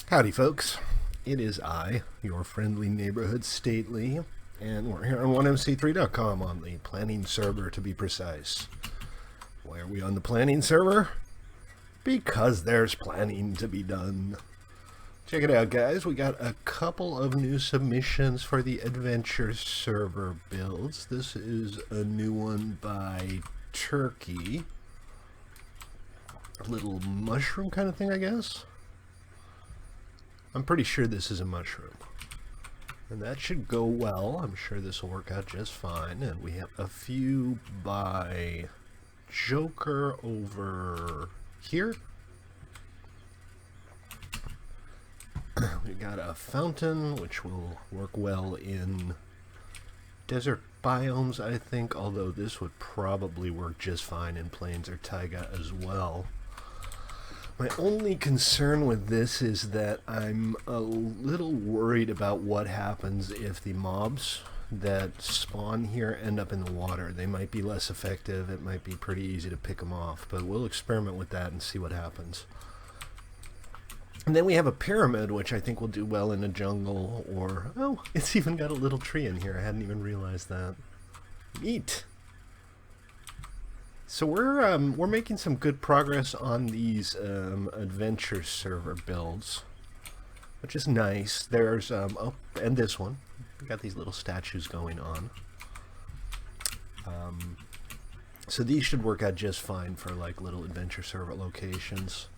Howdy, folks. It is I, your friendly neighborhood stately, and we're here on 1mc3.com on the planning server, to be precise. Why are we on the planning server? Because there's planning to be done. Check it out, guys. We got a couple of new submissions for the adventure server builds. This is a new one by Turkey. A little mushroom kind of thing, I guess. I'm pretty sure this is a mushroom. And that should go well. I'm sure this will work out just fine. And we have a few by Joker over here. We got a fountain, which will work well in desert biomes, I think, although this would probably work just fine in plains or taiga as well. My only concern with this is that I'm a little worried about what happens if the mobs that spawn here end up in the water. They might be less effective. It might be pretty easy to pick them off, but we'll experiment with that and see what happens. And then we have a pyramid, which I think will do well in a jungle, or, oh, it's even got a little tree in here. I hadn't even realized that. Neat. So we're making some good progress on these adventure server builds, which is nice. There's oh, and this one, we got these little statues going on. So these should work out just fine for like little adventure server locations.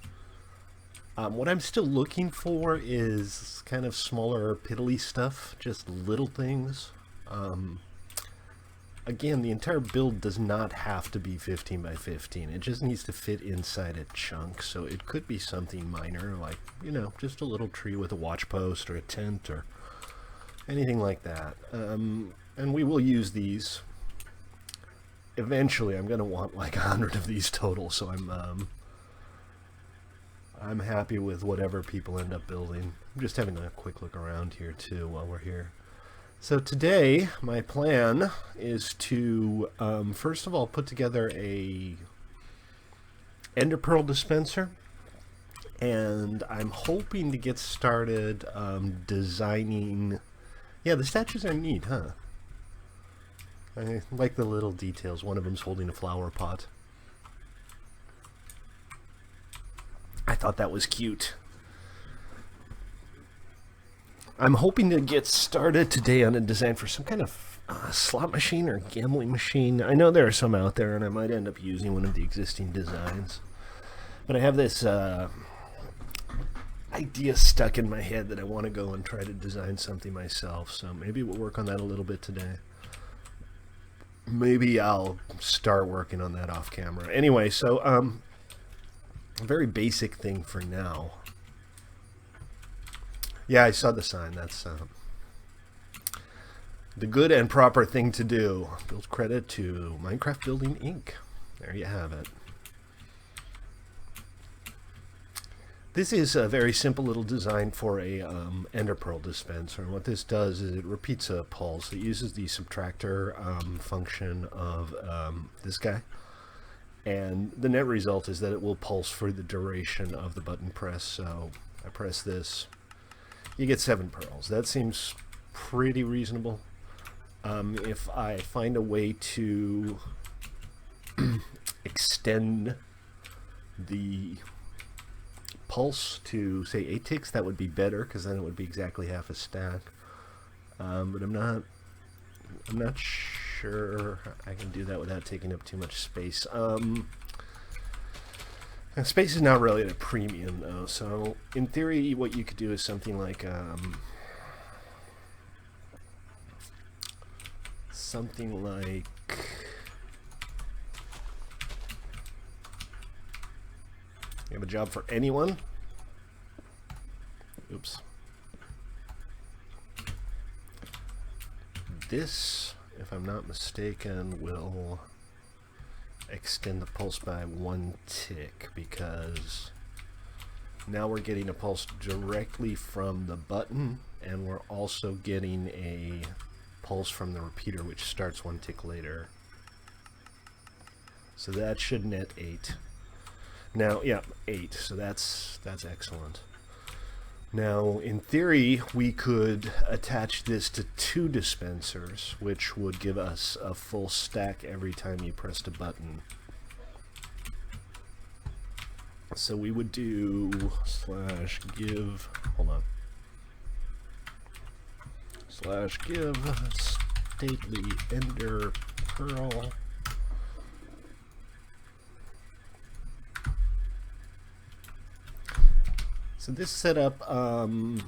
What I'm still looking for is kind of smaller piddly stuff, just little things. Again, the entire build does not have to be 15 by 15. It just needs to fit inside a chunk. So it could be something minor, like, you know, just a little tree with a watch post or a tent or anything like that. And we will use these. Eventually, I'm going to want like 100 of these total. So I'm happy with whatever people end up building. I'm just having a quick look around here too while we're here. So today, my plan is to, first of all, put together a ender pearl dispenser, and I'm hoping to get started designing. Yeah, the statues are neat, huh? I like the little details. One of them's holding a flower pot. I thought that was cute. I'm hoping to get started today on a design for some kind of slot machine or gambling machine. I know there are some out there, and I might end up using one of the existing designs. But I have this idea stuck in my head that I want to go and try to design something myself. So maybe we'll work on that a little bit today. Maybe I'll start working on that off camera. Anyway, so a very basic thing for now. Yeah, I saw the sign. That's the good and proper thing to do. Build credit to Minecraft Building Inc. There you have it. This is a very simple little design for a ender pearl dispenser. And what this does is it repeats a pulse. It uses the subtractor function of this guy. And the net result is that it will pulse for the duration of the button press. So I press this. You get 7 pearls. That seems pretty reasonable. If I find a way to extend the pulse to, say, 8 ticks, that would be better, because then it would be exactly half a stack. But I'm not sure I can do that without taking up too much space. And space is not really at a premium, though, so in theory what you could do is something like you have a job for anyone? Oops. This, if I'm not mistaken, will extend the pulse by 1 tick, because now we're getting a pulse directly from the button, and we're also getting a pulse from the repeater, which starts 1 tick later. So that should net 8. Now, yeah, 8, so that's excellent. Now, in theory, we could attach this to 2 dispensers, which would give us a full stack every time you pressed a button. So we would do /give, hold on, /give stately ender pearl. So this setup,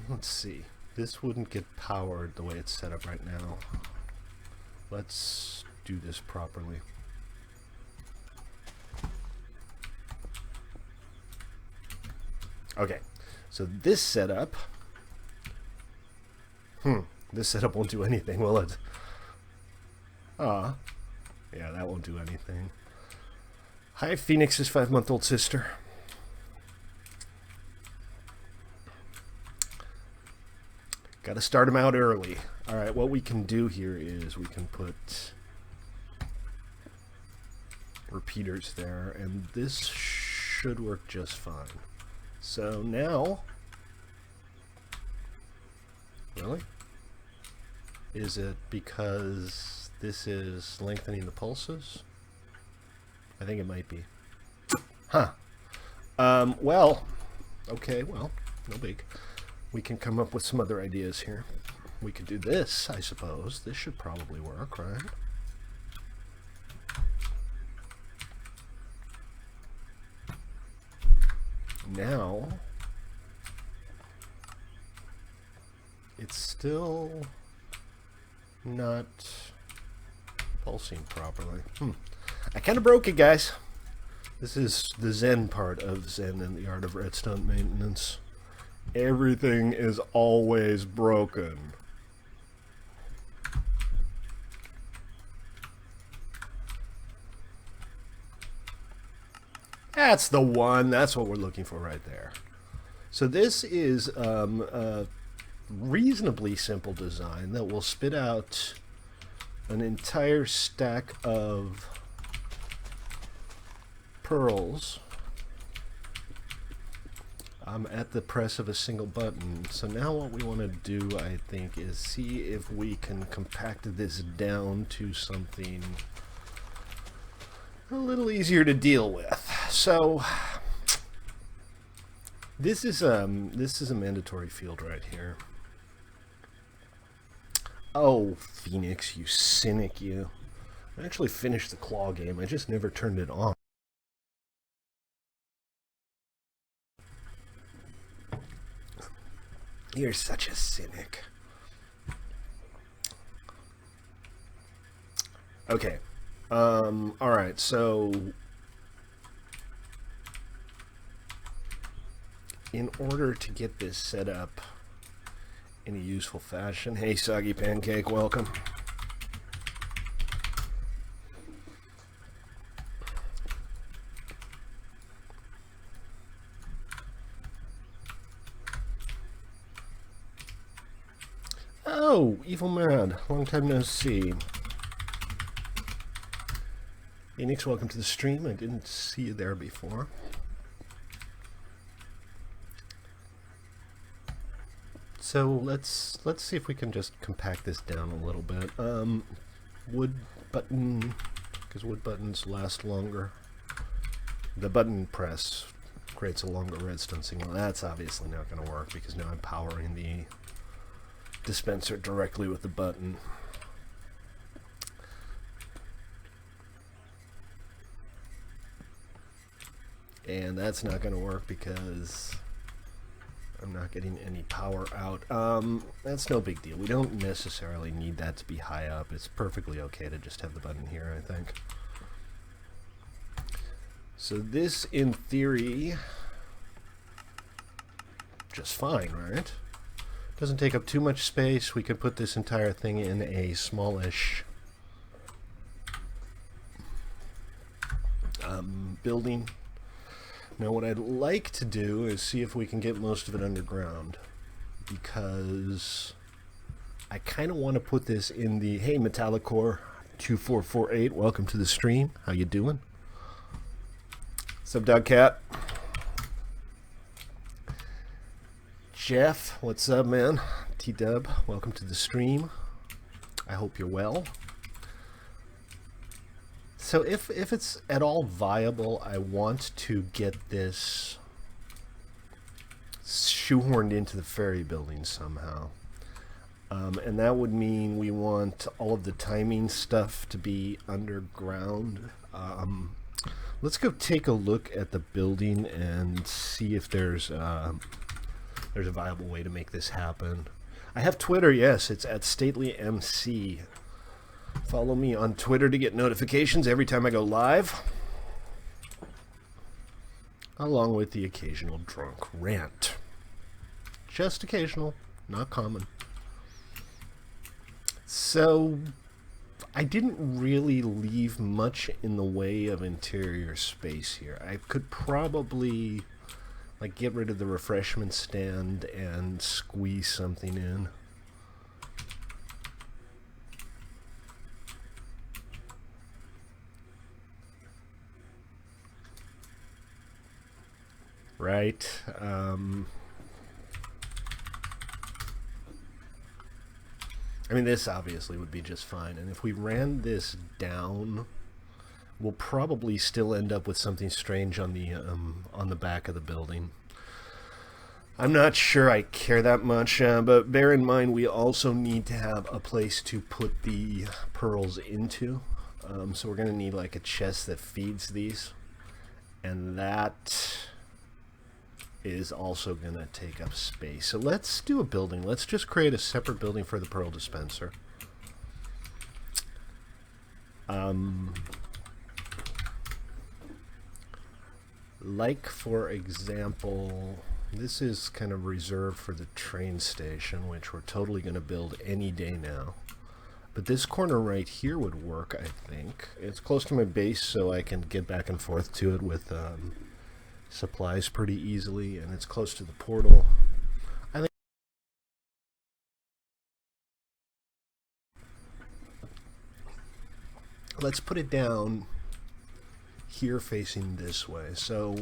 let's see, this wouldn't get powered the way it's set up right now. Let's do this properly. Okay, so this setup, this setup won't do anything, will it? Yeah, that won't do anything. Hi, Phoenix's 5-month-old sister. Got to start them out early. All right, what we can do here is we can put repeaters there, and this should work just fine. So now, really? Is it because this is lengthening the pulses? I think it might be. Huh. Well, okay, well, no big. We can come up with some other ideas here. We could do this, I suppose. This should probably work, right? Now, it's still not pulsing properly. I kind of broke it, guys. This is the Zen part of Zen and the Art of Redstone Maintenance. Everything is always broken. That's the one. That's what we're looking for right there. So this is a reasonably simple design that will spit out an entire stack of pearls at the press of a single button. So now what we want to do, I think, is see if we can compact this down to something a little easier to deal with. So this is a mandatory field right here. Oh, Phoenix, you cynic, you. I actually finished the claw game. I just never turned it on. You're such a cynic. Okay. Alright, so in order to get this set up in a useful fashion, hey Soggy Pancake, welcome. Oh, Evil Mad, long time no see. Phoenix, welcome to the stream. I didn't see you there before. So let's see if we can just compact this down a little bit. Wood button, because wood buttons last longer. The button press creates a longer redstone signal. That's obviously not going to work because now I'm powering the dispenser directly with the button. And that's not going to work because I'm not getting any power out. That's no big deal. We don't necessarily need that to be high up. It's perfectly okay to just have the button here, I think. So this, in theory, just fine, right? Doesn't take up too much space. We could put this entire thing in a smallish building. Now what I'd like to do is see if we can get most of it underground, because I kind of want to put this in the, hey Metallicore 2448, welcome to the stream. How you doing? What's up, Dog Cat? Jeff, what's up, man? T-Dub, welcome to the stream. I hope you're well. So if it's at all viable, I want to get this shoehorned into the ferry building somehow. And that would mean we want all of the timing stuff to be underground. Let's go take a look at the building and see if there's a viable way to make this happen. I have Twitter, yes, it's at StatelyMC. Follow me on Twitter to get notifications every time I go live, along with the occasional drunk rant. Just occasional, not common. So, I didn't really leave much in the way of interior space here. I could probably like get rid of the refreshment stand and squeeze something in. Right. I mean, this obviously would be just fine. And if we ran this down, we'll probably still end up with something strange on the back of the building. I'm not sure I care that much, but bear in mind we also need to have a place to put the pearls into. So we're going to need like a chest that feeds these. And that is also going to take up space. So let's do a building. Let's just create a separate building for the pearl dispenser. Like, for example, this is kind of reserved for the train station, which we're totally going to build any day now. But this corner right here would work, I think. It's close to my base, so I can get back and forth to it with supplies pretty easily, and it's close to the portal. I think let's put it down here facing this way. So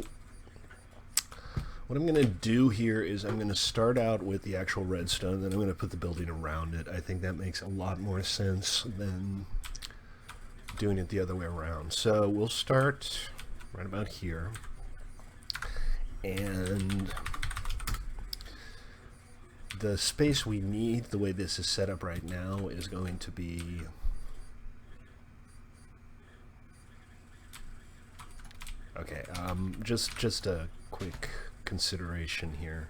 what I'm going to do here is I'm going to start out with the actual redstone, then I'm going to put the building around it. I think that makes a lot more sense than doing it the other way around. So we'll start right about here. And the space we need, the way this is set up right now, is going to be okay. Just a quick consideration here.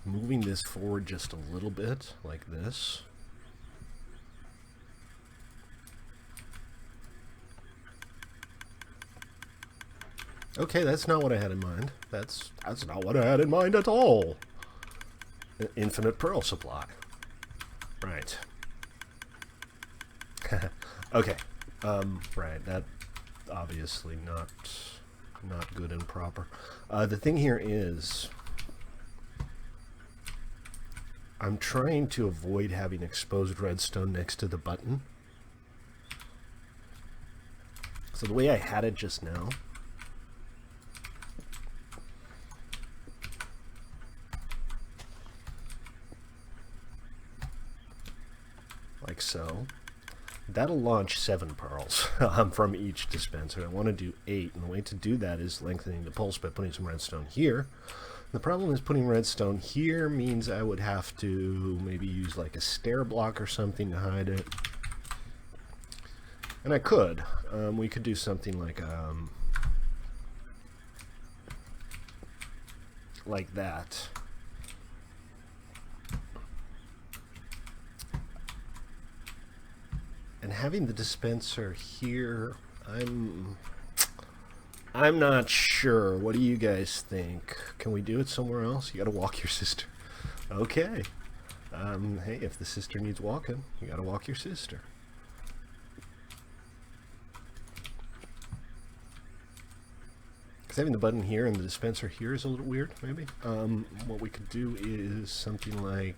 Moving this forward just a little bit, like this. Okay, that's not what I had in mind. That's not what I had in mind at all. An infinite pearl supply. Right. Okay. Right. That obviously not good and proper. The thing here is, I'm trying to avoid having exposed redstone next to the button. So the way I had it just now, like so, that'll launch 7 pearls from each dispenser. I want to do 8, and the way to do that is lengthening the pulse by putting some redstone here. The problem is putting redstone here means I would have to maybe use like a stair block or something to hide it. And I could. We could do something like that. And having the dispenser here, I'm not sure. What do you guys think? Can we do it somewhere else? You gotta walk your sister. Okay. Hey, if the sister needs walking, you gotta walk your sister. Because having the button here and the dispenser here is a little weird, maybe. What we could do is something like...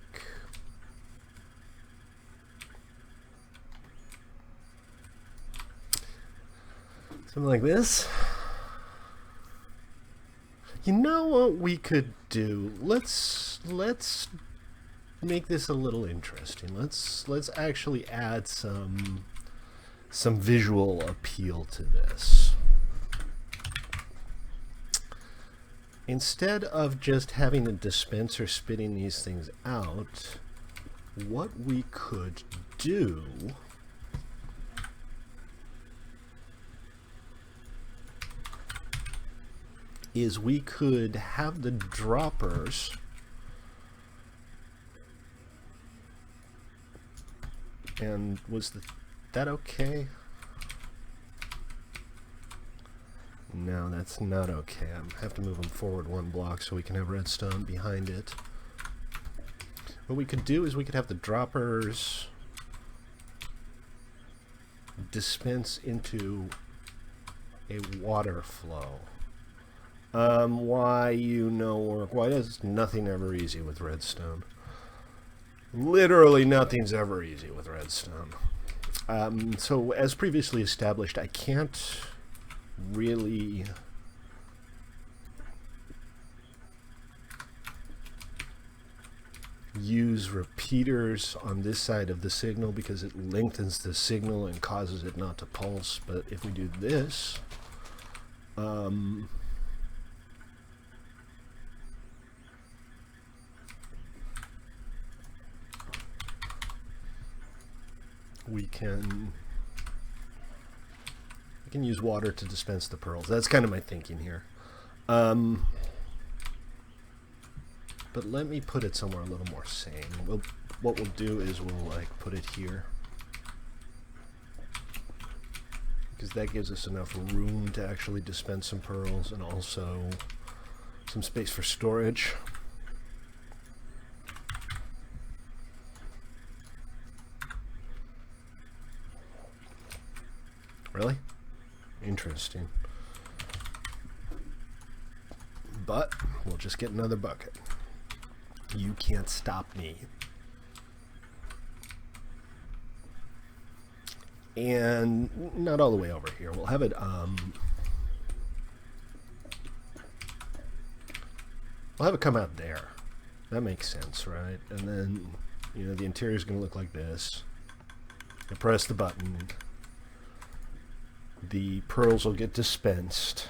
something like this. You know what we could do? Let's make this a little interesting. Let's actually add some visual appeal to this. Instead of just having a dispenser spitting these things out, what we could do is we could have the droppers and that okay? No, that's not okay. I have to move them forward one block so we can have redstone behind it. What we could do is we could have the droppers dispense into a water flow. Why work? Why is nothing ever easy with redstone? Literally nothing's ever easy with redstone. So as previously established, I can't really use repeaters on this side of the signal because it lengthens the signal and causes it not to pulse. But if we do this, we can use water to dispense the pearls. That's kind of my thinking here. But let me put it somewhere a little more sane. What we'll do is we'll like put it here, because that gives us enough room to actually dispense some pearls and also some space for storage. Really? Interesting. But we'll just get another bucket. You can't stop me. And not all the way over here. We'll have it come out there. That makes sense, right? And then, you know, the interior is going to look like this. You press the button. The pearls will get dispensed.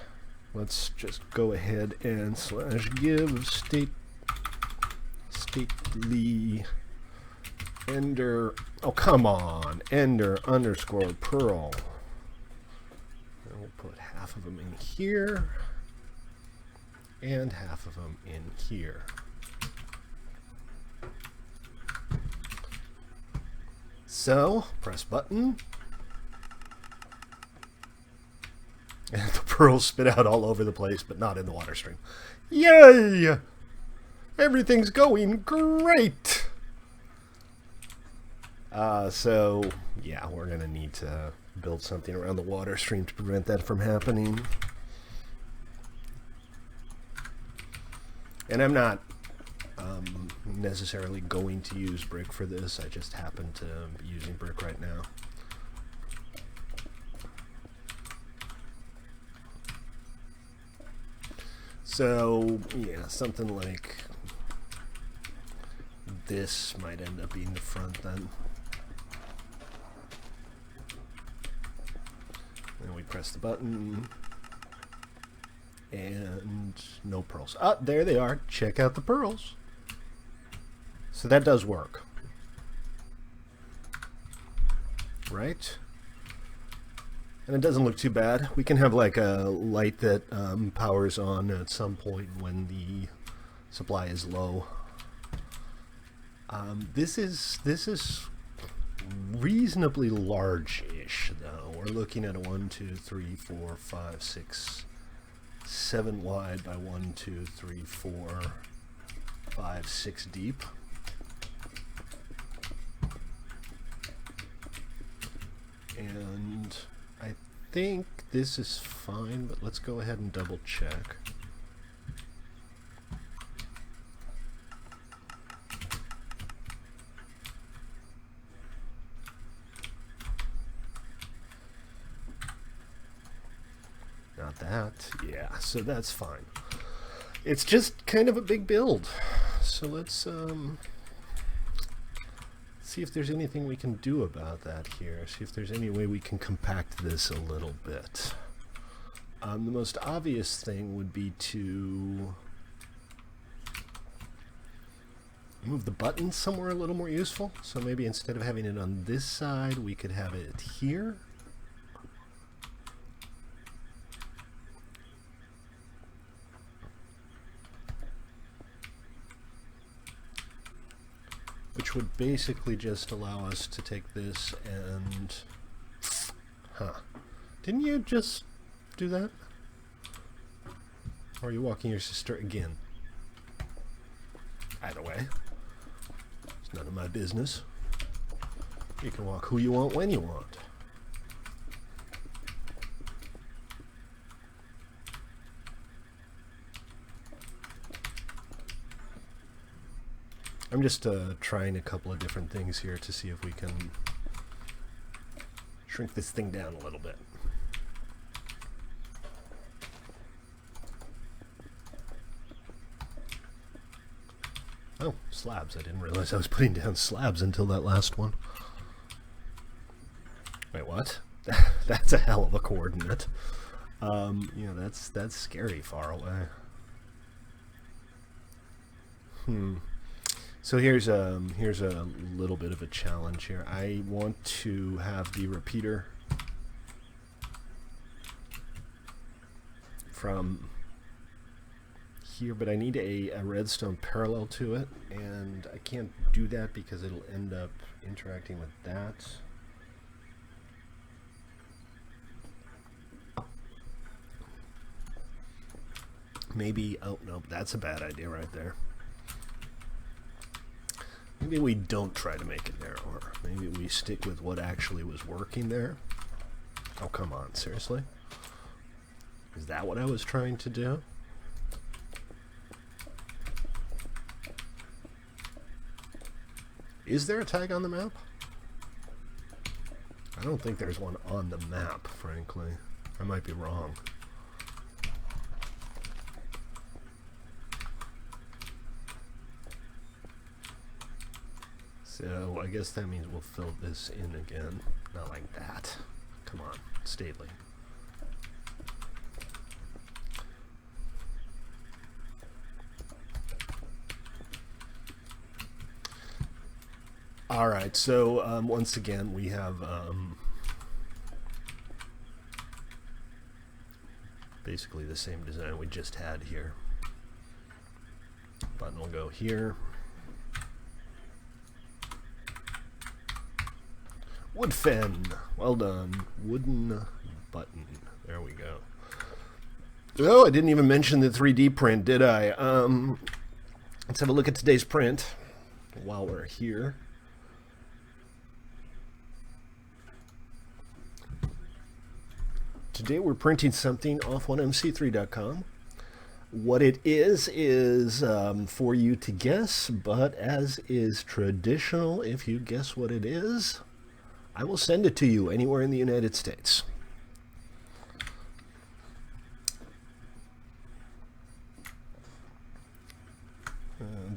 Let's just go ahead and /give stately ender. Oh, come on. Ender underscore pearl. And we'll put half of them in here and half of them in here. So, press button. And the pearls spit out all over the place, but not in the water stream. Yay! Everything's going great! So, yeah, we're going to need to build something around the water stream to prevent that from happening. And I'm not necessarily going to use brick for this. I just happen to be using brick right now. So, yeah, something like this might end up being the front then. Then we press the button. And no pearls. Ah, there they are. Check out the pearls. So that does work. Right? And it doesn't look too bad. We can have like a light that powers on at some point when the supply is low. This is reasonably large-ish, though. We're looking at a 1, 2, 3, 4, 5, 6, 7 wide by 1, 2, 3, 4, 5, 6 deep. And I think this is fine, but let's go ahead and double check. Not that. Yeah, so that's fine. It's just kind of a big build. So let's see if there's anything we can do about that here. See if there's any way we can compact this a little bit. The most obvious thing would be to move the button somewhere a little more useful. So maybe instead of having it on this side, we could have it here. Which would basically just allow us to take this and... Didn't you just do that? Or are you walking your sister again? Either way, it's none of my business. You can walk who you want when you want. I'm just trying a couple of different things here to see if we can shrink this thing down a little bit. Oh, slabs. I didn't realize I was putting down slabs until that last one. Wait, what? That's a hell of a coordinate. Yeah, that's scary far away. So here's a little bit of a challenge here. I want to have the repeater from here, but I need a redstone parallel to it, and I can't do that because it'll end up interacting with that. Maybe, oh no, that's a bad idea right there. Maybe we don't try to make it narrower. Maybe we stick with what actually was working there. Oh, come on, seriously? Is that what I was trying to do? Is there a tag on the map? I don't think there's one on the map, frankly. I might be wrong. So I guess that means we'll fill this in again. Not like that. Come on, stately. Alright, so once again we have basically the same design we just had here. Button will go here. Wood fen. Well done. Wooden button. There we go. Oh, I didn't even mention the 3D print, did I? Let's have a look at today's print while we're here. Today we're printing something off 1mc3.com. What it is for you to guess, but as is traditional, if you guess what it is, I will send it to you anywhere in the United States.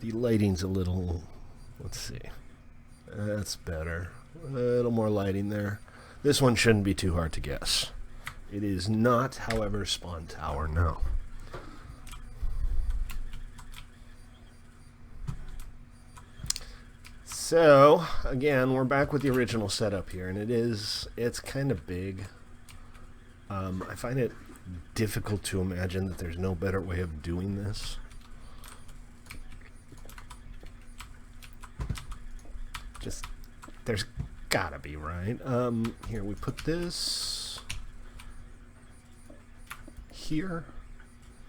The lighting's a little, let's see, that's better. A little more lighting there. This one shouldn't be too hard to guess. It is not, however, Spawn Tower, no. So, again, we're back with the original setup here, and it's kind of big. I find it difficult to imagine that there's no better way of doing this. Just, there's gotta be, right? Here, we put this here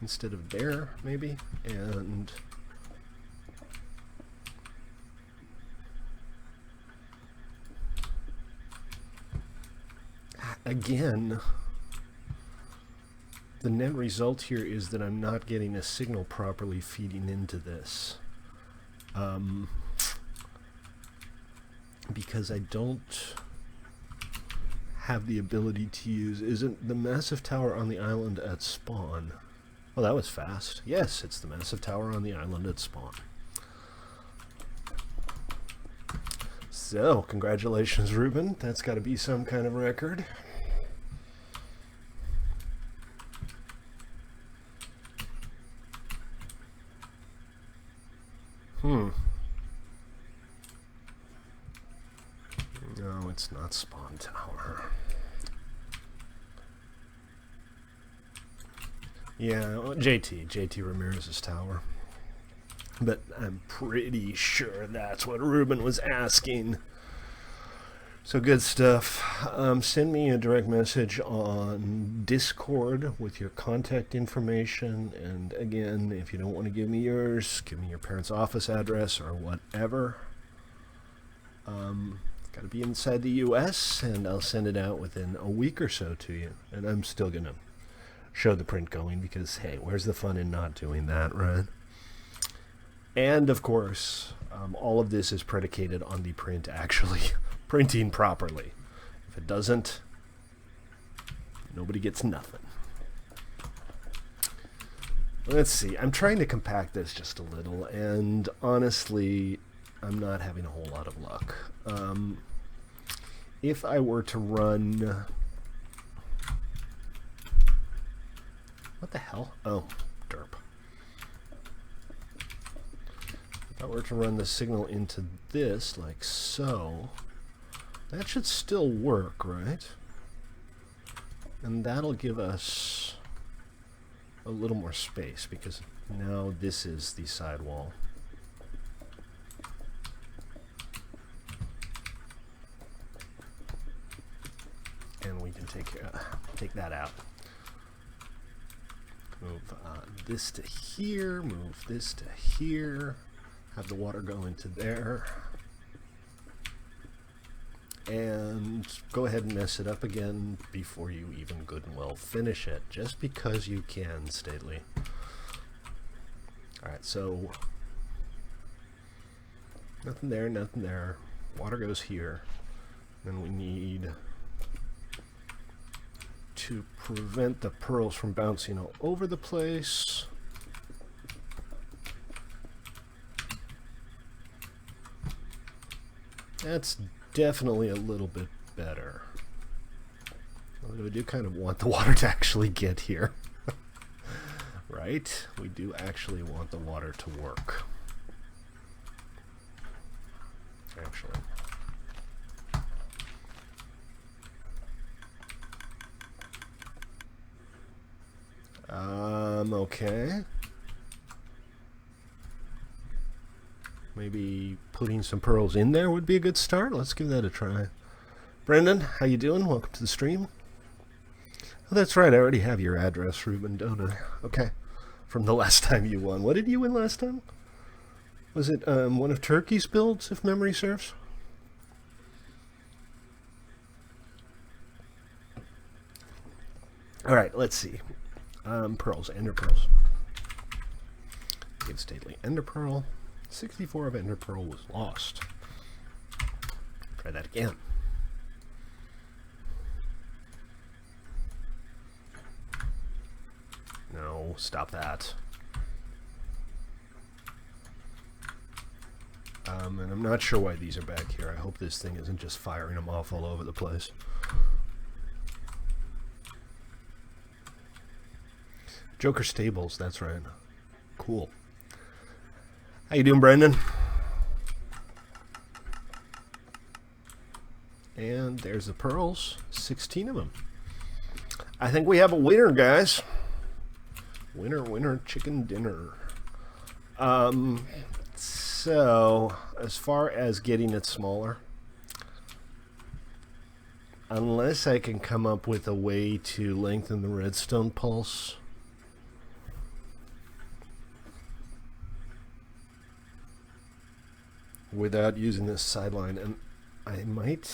instead of there, maybe, and again, the net result here is that I'm not getting a signal properly feeding into this. Because I don't have the ability to use... Isn't the massive tower on the island at spawn? Well, that was fast. Yes, it's the massive tower on the island at spawn. So, congratulations, Ruben. That's got to be some kind of record. No, it's not spawn tower. Yeah, JT Ramirez's tower. But I'm pretty sure that's what Ruben was asking. So good stuff. Send me a direct message on Discord with your contact information. And again, if you don't want to give me yours, give me your parents' office address or whatever. Got to be inside the US, and I'll send it out within a week or so to you. And I'm still going to show the print going because, hey, where's the fun in not doing that, right? And, of course, all of this is predicated on the print actually printing properly. If it doesn't, nobody gets nothing. Let's see. I'm trying to compact this just a little, and honestly, I'm not having a whole lot of luck. If I were to run... What the hell? Oh, derp. If I were to run the signal into this, like so, that should still work, right? And that'll give us a little more space, because now this is the sidewall. And we can take that out. Move this to here, move this to here, have the water go into there, and go ahead and mess it up again before you even good and well finish it, just because you can, Stately. Alright, so nothing there, nothing there. Water goes here. Then we need to prevent the pearls from bouncing all over the place. That's definitely a little bit better. Although we do kind of want the water to actually get here. Right? We do actually want the water to work. Actually. Okay. Maybe putting some pearls in there would be a good start. Let's give that a try. Brendan, how you doing? Welcome to the stream. Oh, that's right. I already have your address, Ruben, don't I? Okay. From the last time you won. What did you win last time? Was it one of Turkey's builds, if memory serves? All right, let's see. Pearls, ender pearls. Give Stately ender pearl. 64 of ender pearl was lost. Try that again. No, stop that. And I'm not sure why these are back here. I hope this thing isn't just firing them off all over the place. Joker Stables, that's right. Cool. How you doing, Brendan? And there's the pearls. 16 of them. I think we have a winner, guys. Winner, winner, chicken dinner. So, as far as getting it smaller, unless I can come up with a way to lengthen the redstone pulse, without using this sideline, and I might...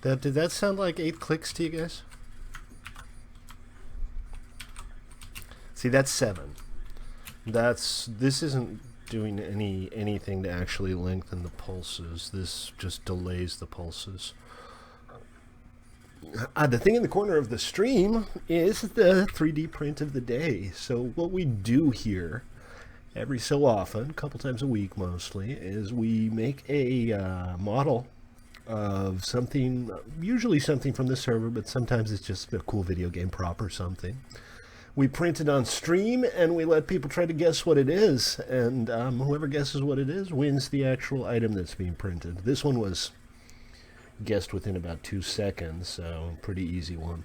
Did that sound like 8 clicks to you guys? See, that's 7. This isn't doing anything to actually lengthen the pulses. This just delays the pulses. The thing in the corner of the stream is the 3D print of the day. So what we do here every so often, a couple times a week mostly, is we make a model of something, usually something from the server, but sometimes it's just a cool video game prop or something. We print it on stream and we let people try to guess what it is, and whoever guesses what it is wins the actual item that's being printed. This one was guessed within about 2 seconds, so pretty easy one.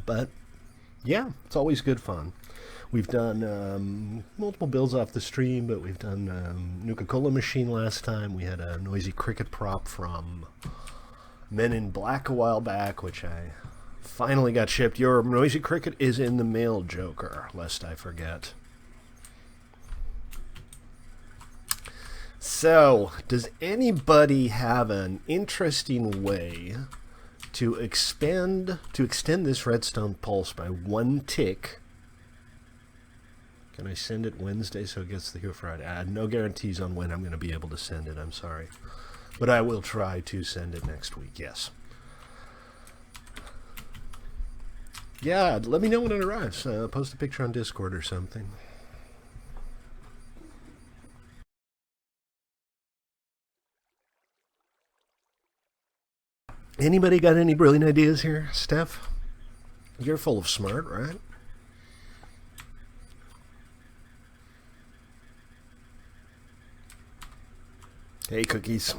But yeah, it's always good fun. We've done multiple builds off the stream, but we've done Nuka-Cola machine last time. We had a noisy cricket prop from Men in Black a while back, which I finally got shipped. Your noisy cricket is in the mail, Joker, lest I forget. So, does anybody have an interesting way to extend this redstone pulse by 1 tick? Can I send it Wednesday so it gets here Friday? I had no guarantees on when I'm going to be able to send it, I'm sorry. But I will try to send it next week, yes. Yeah, let me know when it arrives. Post a picture on Discord or something. Anybody got any brilliant ideas here, Steph? You're full of smart, right? Hey, Cookies.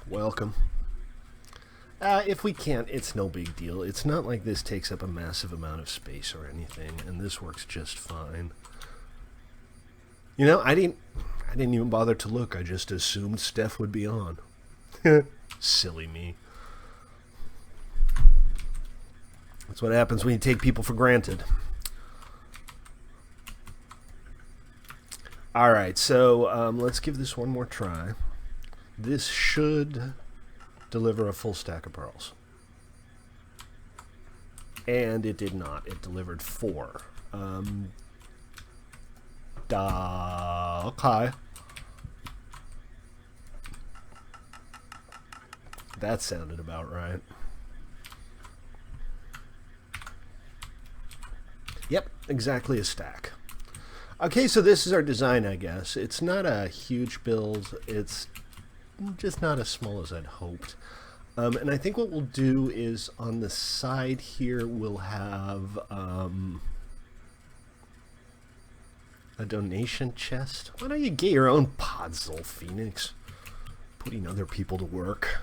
Welcome. If we can't, it's no big deal. It's not like this takes up a massive amount of space or anything, and this works just fine. You know, I didn't even bother to look. I just assumed Steph would be on. Silly me. That's what happens when you take people for granted. Alright, so let's give this one more try. This should deliver a full stack of pearls. And it did not. It delivered 4. Okay. That sounded about right. Yep, exactly a stack. Okay, so this is our design, I guess. It's not a huge build. It's just not as small as I'd hoped. And I think what we'll do is on the side here we'll have a donation chest. Why don't you get your own podzol, Phoenix? Putting other people to work.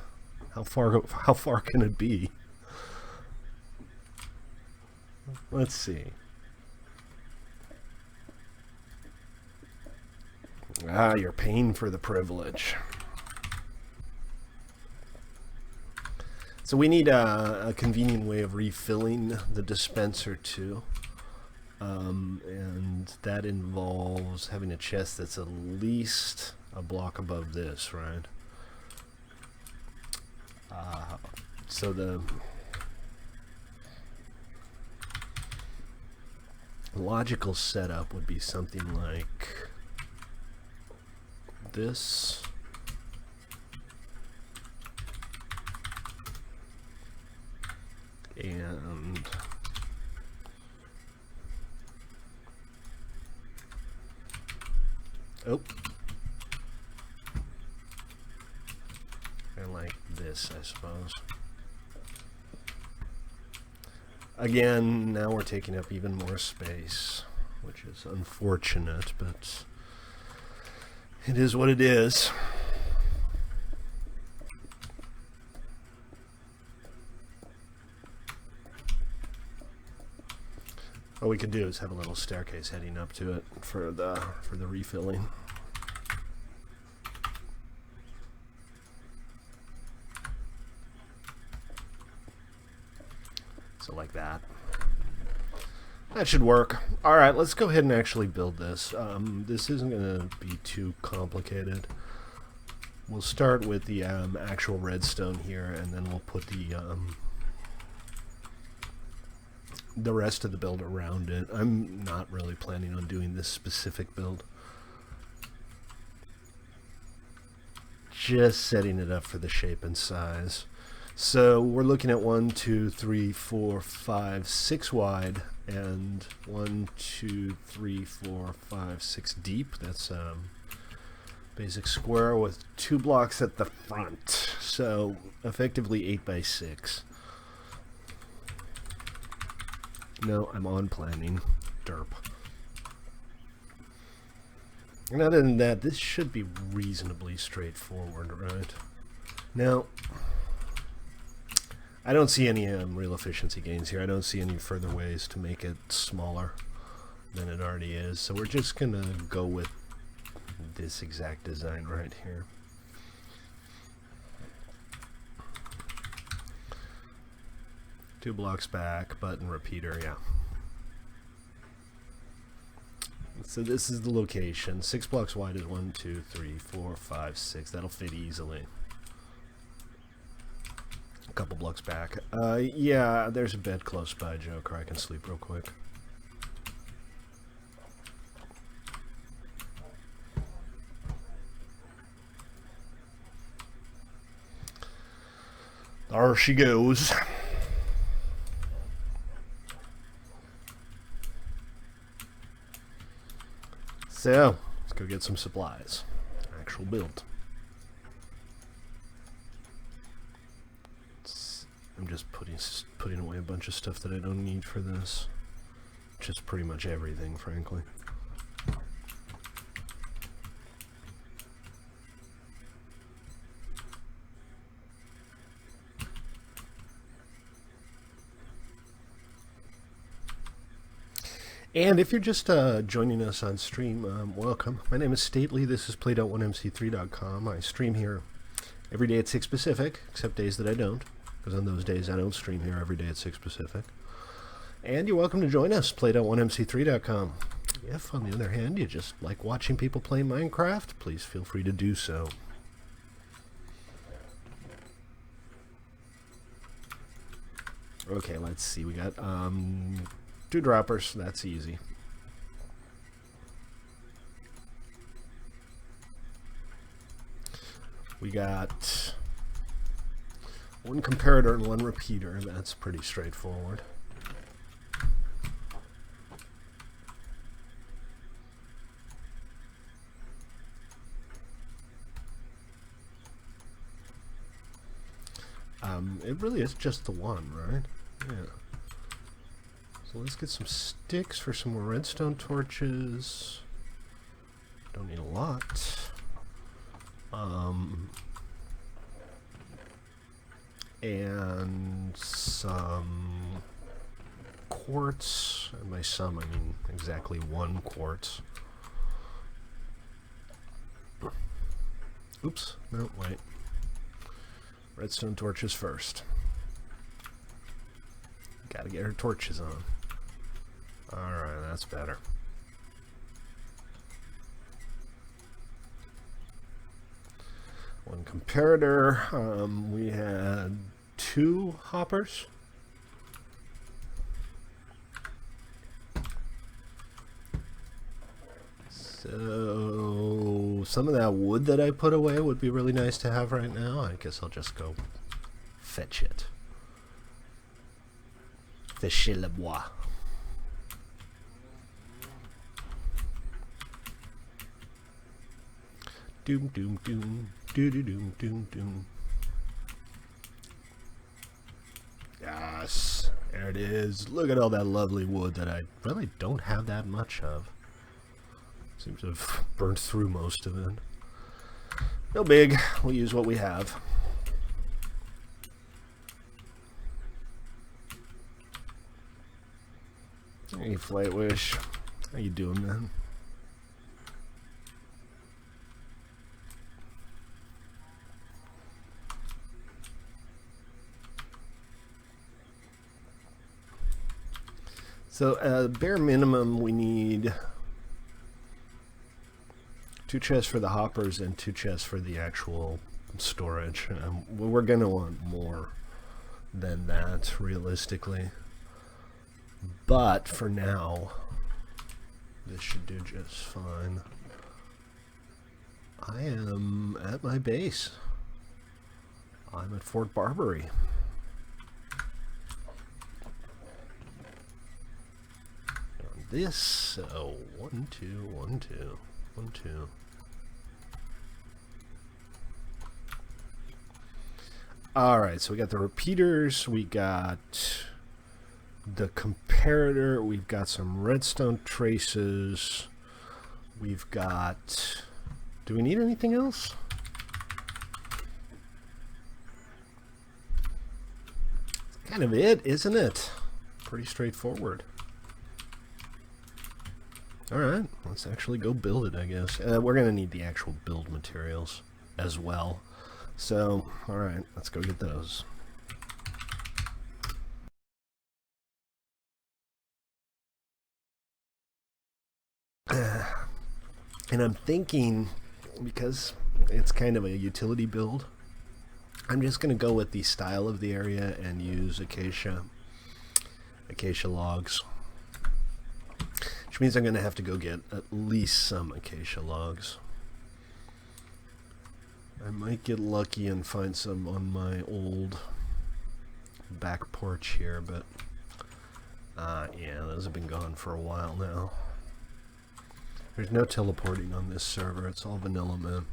How far can it be? Let's see. Ah, you're paying for the privilege. So we need a convenient way of refilling the dispenser too. And that involves having a chest that's at least a block above this, right? So the logical setup would be something like this. And and like this, I suppose. Again, now we're taking up even more space, which is unfortunate, but it is what it is. What we could do is have a little staircase heading up to it for the refilling. So like that. That should work. Alright, let's go ahead and actually build this. This isn't going to be too complicated. We'll start with the actual redstone here, and then we'll put the the rest of the build around it. I'm not really planning on doing this specific build. Just setting it up for the shape and size. So we're looking at 1, 2, 3, 4, 5, 6 wide, and 1, 2, 3, 4, 5, 6 deep. That's basic square with 2 blocks at the front. So effectively 8 by 6. No, I'm on planning. Derp. And other than that, this should be reasonably straightforward, right? Now, I don't see any real efficiency gains here. I don't see any further ways to make it smaller than it already is. So we're just going to go with this exact design right here. Two blocks back, button, repeater, yeah. So this is the location. 6 blocks wide is 1, 2, 3, 4, 5, 6. That'll fit easily. A couple blocks back. Yeah, there's a bed close by, Joker. I can sleep real quick. There she goes. So, let's go get some supplies. Actual build. I'm just putting away a bunch of stuff that I don't need for this. Just pretty much everything, frankly. And if you're just joining us on stream, welcome. My name is Stately. This is played.1mc3.com. I stream here every day at 6 Pacific, except days that I don't, because on those days I don't stream here every day at 6 Pacific. And you're welcome to join us, played.1mc3.com. If, on the other hand, you just like watching people play Minecraft, please feel free to do so. Okay, let's see. We got 2 droppers. That's easy. We got 1 comparator and 1 repeater. That's pretty straightforward. It really is just the 1, right? Yeah. So let's get some sticks for some more redstone torches. Don't need a lot. And some quartz. And by some, I mean exactly 1 quartz. Oops. No, wait. Redstone torches first. Gotta get her torches on. Alright, that's better. One comparator. We had 2 hoppers. So some of that wood that I put away would be really nice to have right now. I guess I'll just go fetch it. Fetcher le bois. Doom doom doom doo doo doom doom doom. Yes, there it is. Look at all that lovely wood that I really don't have that much of. Seems to have burnt through most of it. No big. We'll use what we have. Hey, Flight Wish. How you doing, man? So, bare minimum, we need 2 chests for the hoppers and 2 chests for the actual storage. We're going to want more than that, realistically. But for now, this should do just fine. I am at my base. I'm at Fort Barbary. On this, so 1, 2, 1, 2, 1, 2. Alright, so we got the repeaters, we got the comparator, we've got some redstone traces, we've got... Do we need anything else? That's kind of it, isn't it? Pretty straightforward. Alright, let's actually go build it, I guess. We're going to need the actual build materials as well. So, alright, let's go get those. And I'm thinking, because it's kind of a utility build, I'm just going to go with the style of the area and use acacia logs. Which means I'm going to have to go get at least some acacia logs. I might get lucky and find some on my old back porch here, but yeah, those have been gone for a while now. There's no teleporting on this server, it's all vanilla, man.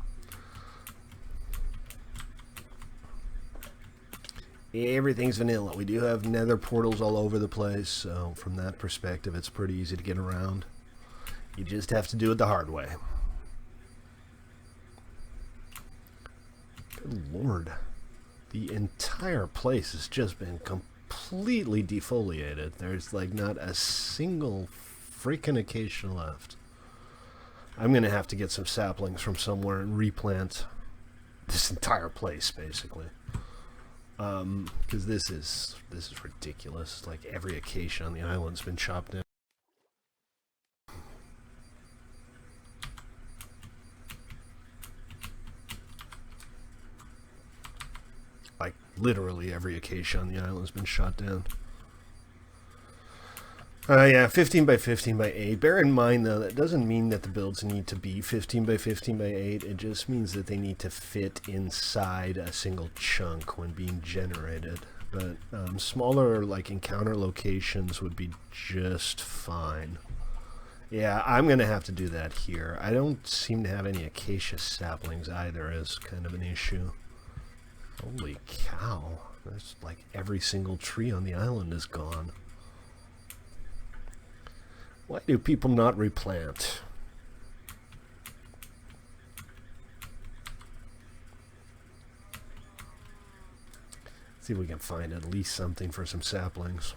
Everything's vanilla. We do have nether portals all over the place, so from that perspective it's pretty easy to get around. You just have to do it the hard way. Good lord. The entire place has just been completely defoliated. There's like not a single freaking acacia left. I'm going to have to get some saplings from somewhere and replant this entire place, basically. Because this is ridiculous. Like every acacia on the island's been chopped down. Like literally every acacia on the island's been shot down. Yeah, 15 by 15 by 8. Bear in mind, though, that doesn't mean that the builds need to be 15 by 15 by 8. It just means that they need to fit inside a single chunk when being generated. But smaller, like, encounter locations would be just fine. Yeah, I'm going to have to do that here. I don't seem to have any acacia saplings either as kind of an issue. Holy cow. There's, like, every single tree on the island is gone. Why do people not replant? Let's see if we can find at least something for some saplings.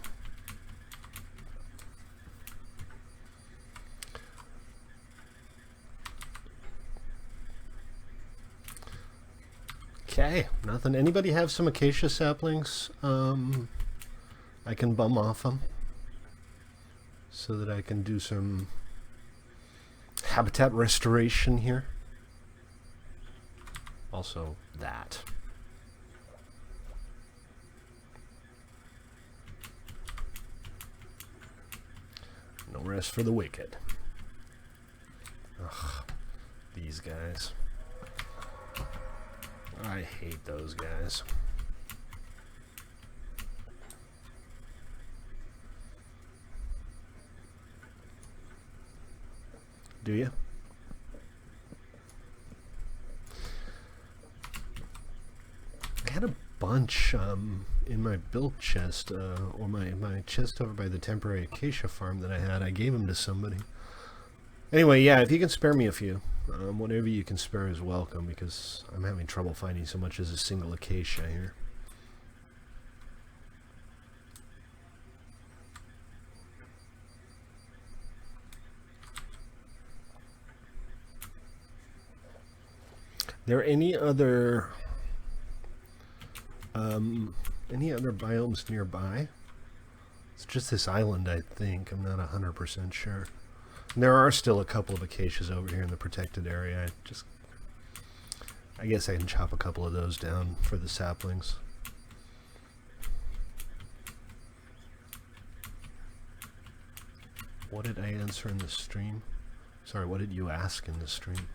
Okay, nothing. Anybody have some acacia saplings? I can bum off them, so that I can do some habitat restoration here. Also, that. No rest for the wicked. Ugh, these guys. I hate those guys. Do you? I had a bunch in my built chest, or my chest over by the temporary acacia farm that I had. I gave them to somebody. Anyway, yeah, if you can spare me a few, whatever you can spare is welcome, because I'm having trouble finding so much as a single acacia here. There any other biomes nearby? It's just this island, I think. I'm not 100% sure. And there are still a couple of acacias over here in the protected area. I guess I can chop a couple of those down for the saplings. What did I answer in the stream? Sorry, what did you ask in the stream?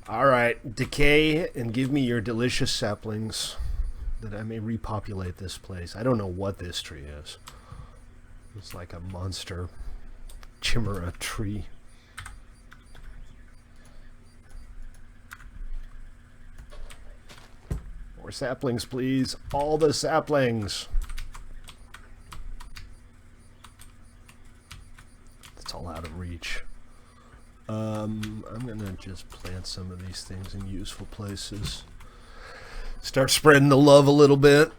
Alright, decay and give me your delicious saplings that I may repopulate this place. I don't know what this tree is. It's like a monster chimera tree. More saplings, please. All the saplings. It's all out of reach. I'm gonna just plant some of these things in useful places. Start spreading the love a little bit.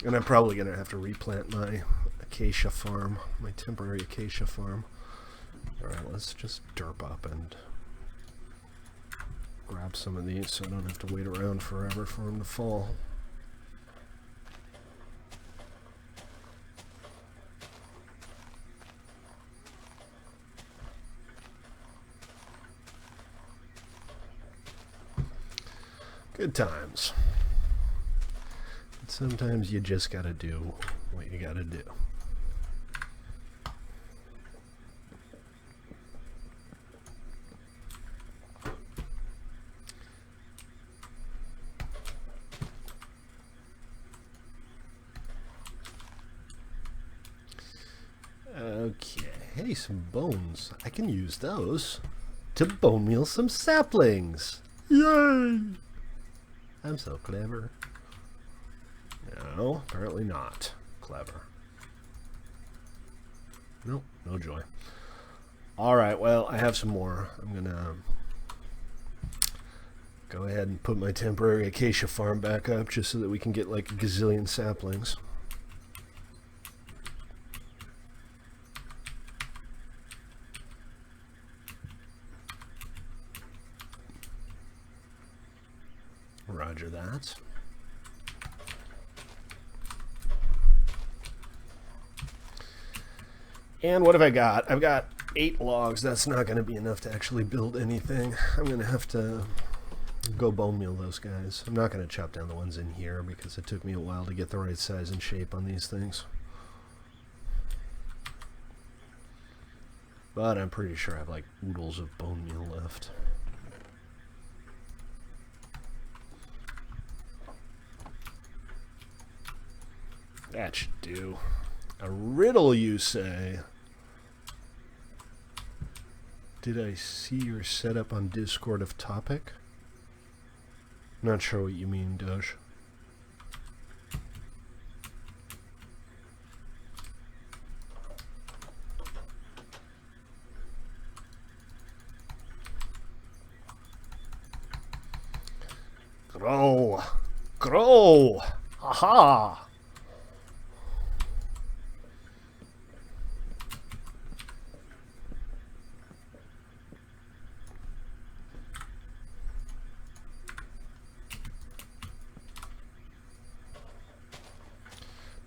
And I'm probably gonna have to replant my acacia farm, my temporary acacia farm. Alright, let's just derp up and grab some of these so I don't have to wait around forever for them to fall. Good times. But sometimes you just gotta do what you gotta do. Okay, hey, some bones. I can use those to bone meal some saplings. Yay! I'm so clever. No, apparently not clever. Nope, no joy. Alright, well, I have some more. I'm gonna go ahead and put my temporary acacia farm back up just so that we can get like a gazillion saplings. Roger that. And what have I got? I've got 8 logs. That's not going to be enough to actually build anything. I'm going to have to go bone meal those guys. I'm not going to chop down the ones in here because it took me a while to get the right size and shape on these things. But I'm pretty sure I have like oodles of bone meal left. That should do. A riddle, you say? Did I see your setup on Discord of topic? Not sure what you mean, Doge. Grow! Grow! Aha!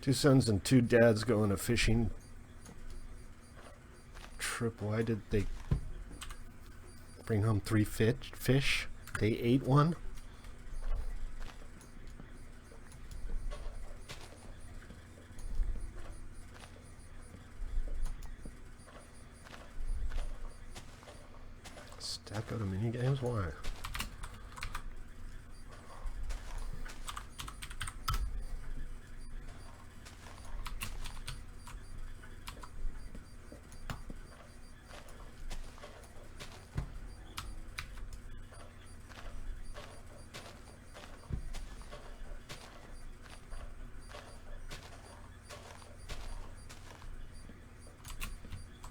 Two sons and 2 dads go on a fishing trip. Why did they bring home 3 fish? They ate one? Stack out of minigames? Why?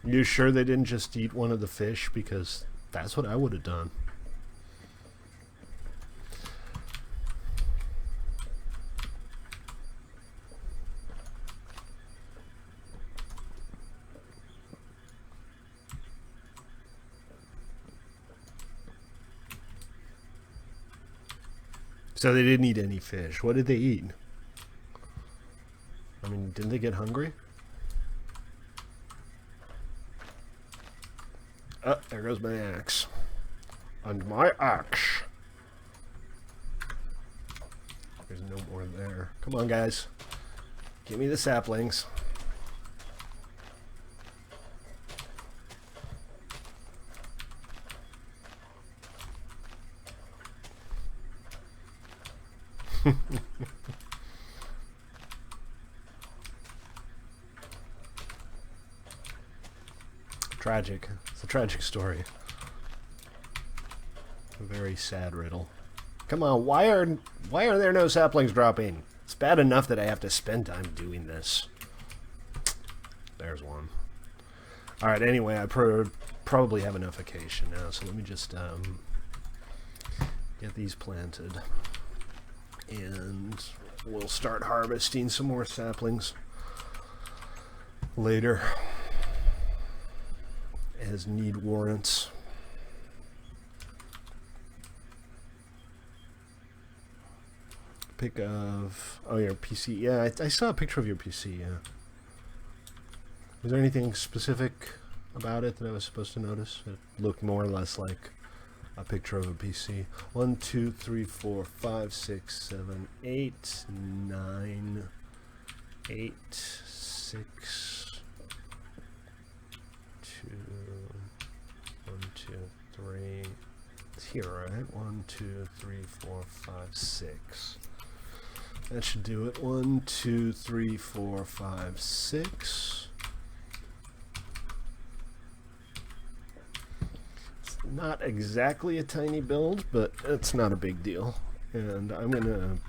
You sure they didn't just eat one of the fish? Because that's what I would have done. So they didn't eat any fish. What did they eat? I mean, didn't they get hungry? There goes my axe. And my axe. There's no more there. Come on, guys. Give me the saplings. Tragic. It's a tragic story. A very sad riddle. Come on, why are there no saplings dropping? It's bad enough that I have to spend time doing this. There's one. Alright, anyway, I probably have enough acacia now, so let me just get these planted. And we'll start harvesting some more saplings later, as need warrants. Pic of... Oh, your PC. Yeah, I saw a picture of your PC, yeah. Was there anything specific about it that I was supposed to notice? It looked more or less like a picture of a PC. 1, 2, 3, 4, 5, 6, 7, 8, 9, 8, 6, 2, 1, 2, 3. It's here, right? 1, 2, 3, 4, 5, 6. That should do it. 1, 2, 3, 4, 5, 6. It's not exactly a tiny build, but it's not a big deal. And I'm gonna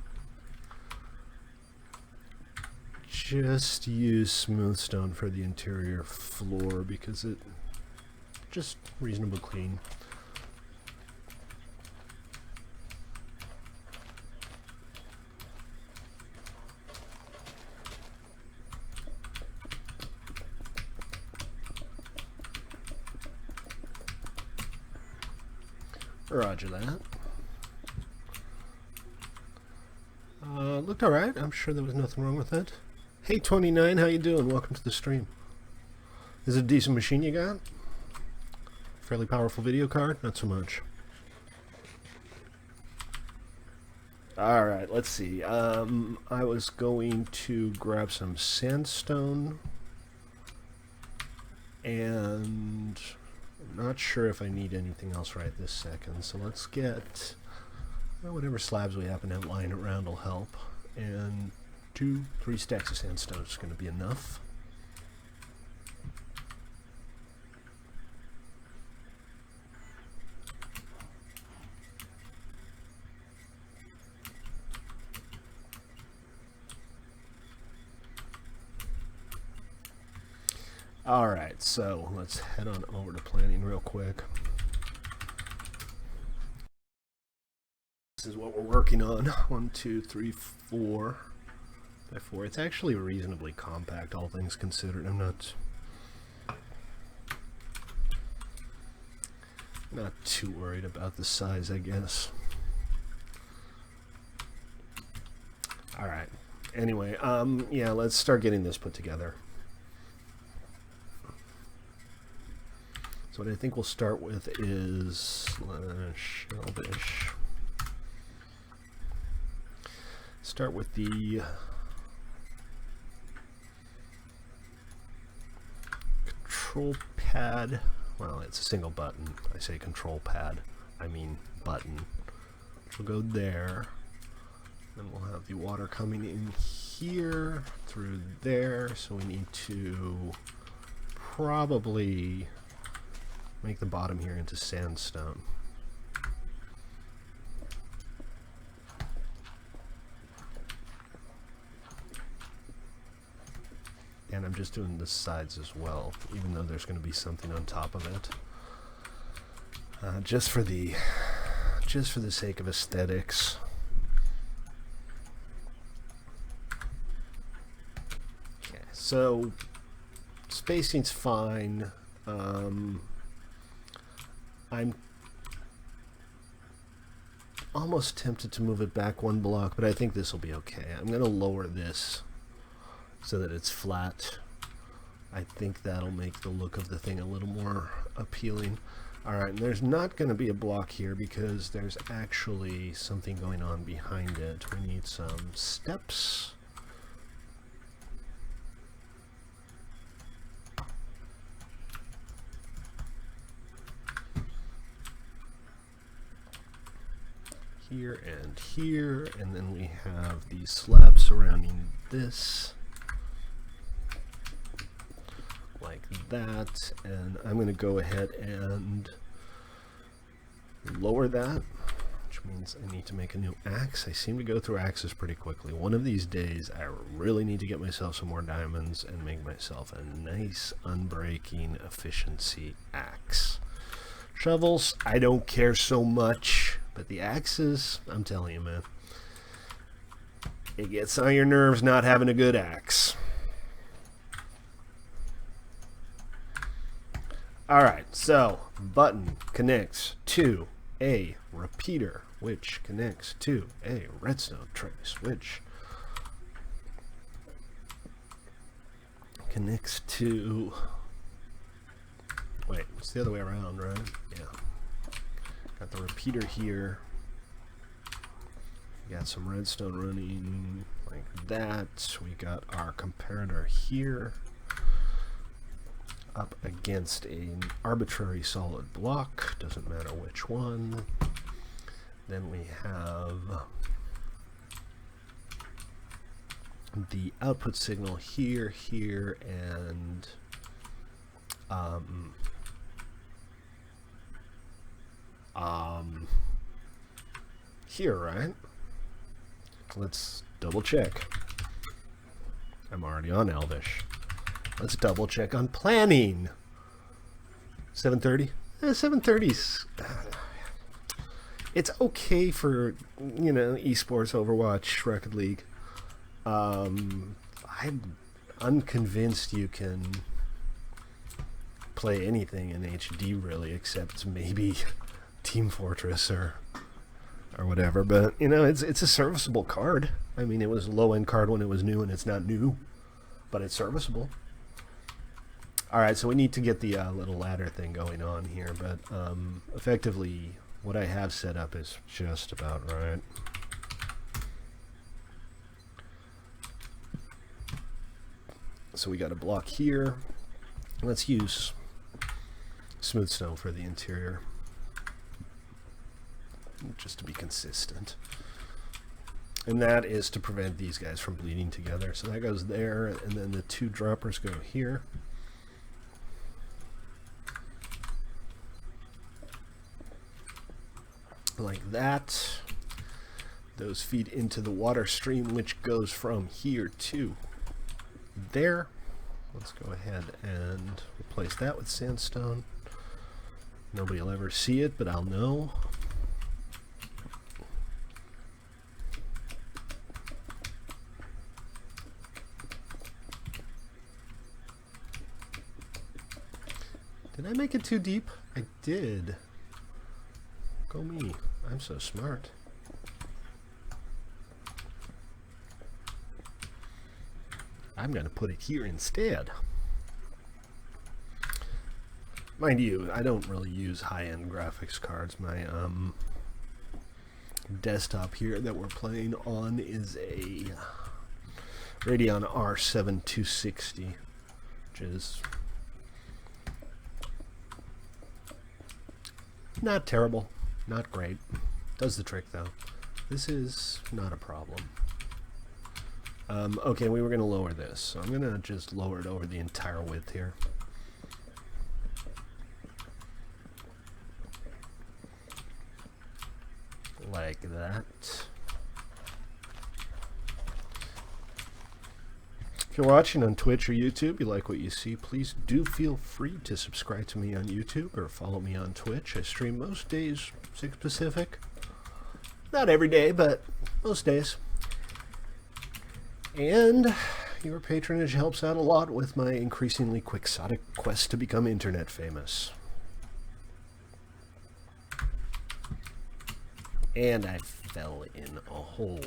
just use smooth stone for the interior floor because it's just reasonably clean. Roger that. Looked alright. I'm sure there was nothing wrong with it. Hey 29, how you doing? Welcome to the stream. Is it a decent machine you got? Fairly powerful video card? Not so much. Alright, let's see. I was going to grab some sandstone, and I'm not sure if I need anything else right this second, so let's get whatever slabs we happen to have lying around will help. And 2, 3 stacks of sandstone is going to be enough. Alright, so let's head on over to planning real quick. This is what we're working on. 1, 2, 3, 4 by 4. It's actually reasonably compact, all things considered. I'm not too worried about the size, I guess. Alright. Anyway, yeah, let's start getting this put together. So what I think we'll start with is shellfish. Start with the control pad. Well, it's a single button. I say control pad, I mean button. Which will go there. Then we'll have the water coming in here through there. So we need to probably make the bottom here into sandstone. And I'm just doing the sides as well, even though there's going to be something on top of it. Just for the sake of aesthetics. Okay, so spacing's fine. I'm almost tempted to move it back 1 block, but I think this will be okay. I'm going to lower this so that it's flat I think that'll make the look of the thing a little more appealing. Alright, and there's not going to be a block here because there's actually something going on behind it. We need some steps. Here, and then we have these slabs surrounding this, like that, and I'm going to go ahead and lower that, which means I need to make a new axe. I seem to go through axes pretty quickly. One of these days, I really need to get myself some more diamonds and make myself a nice, unbreaking efficiency axe. Shovels, I don't care so much. But the axes, I'm telling you, man, it gets on your nerves not having a good axe. Alright, so button connects to a repeater, which connects to a redstone trace, which connects to... Wait, it's the other way around, right? Yeah. Got the repeater here. We got some redstone running like that. We got our comparator here up against an arbitrary solid block. Doesn't matter which one. Then we have the output signal here, here, and here, right? Let's double check. I'm already on Elvish. Let's double check on planning. 7:30? 7:30's... It's okay for, you know, esports, Overwatch, Rocket League. I'm unconvinced you can play anything in HD, really, except maybe Team Fortress or whatever, but you know, it's a serviceable card. I mean, it was a low-end card when it was new, and it's not new, but it's serviceable. Alright, so we need to get the little ladder thing going on here, but effectively what I have set up is just about right. So we got a block here. Let's use smooth stone for the interior, just to be consistent. And that is to prevent these guys from bleeding together. So that goes there, and then the two droppers go here. Like that. Those feed into the water stream, which goes from here to there. Let's go ahead and replace that with sandstone. Nobody will ever see it, but I'll know. Did I make it too deep? I did. Go me. I'm so smart. I'm going to put it here instead. Mind you, I don't really use high-end graphics cards. My desktop here that we're playing on is a Radeon R7 260, which is not terrible, not great. Does the trick though. This is not a problem. Okay, we were going to lower this, so I'm going to just lower it over the entire width here. Like that. If you're watching on Twitch or YouTube, you like what you see, please do feel free to subscribe to me on YouTube or follow me on Twitch. I stream most days, 6 Pacific. Not every day, but most days. And your patronage helps out a lot with my increasingly quixotic quest to become internet famous. And I fell in a hole.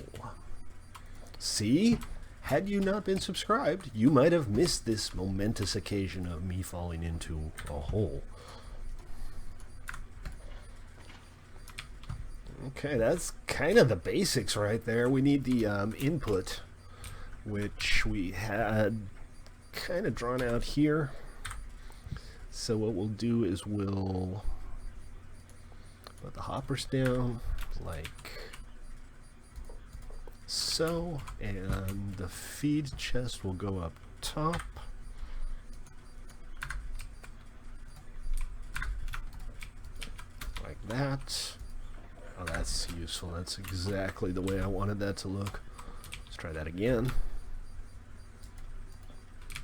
See? Had you not been subscribed, you might have missed this momentous occasion of me falling into a hole. Okay, that's kind of the basics right there. We need the input, which we had kind of drawn out here. So what we'll do is we'll put the hoppers down like so, and the feed chest will go up top. Like that. Oh, that's useful. That's exactly the way I wanted that to look. Let's try that again.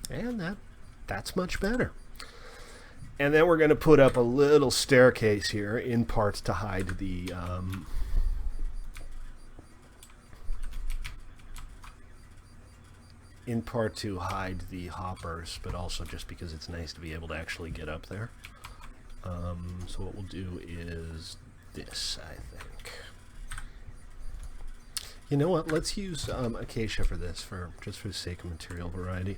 And that's much better. And then we're going to put up a little staircase here, in part to hide the hoppers, but also just because it's nice to be able to actually get up there. So what we'll do is this, I think. You know what? Let's use acacia for this, just for the sake of material variety.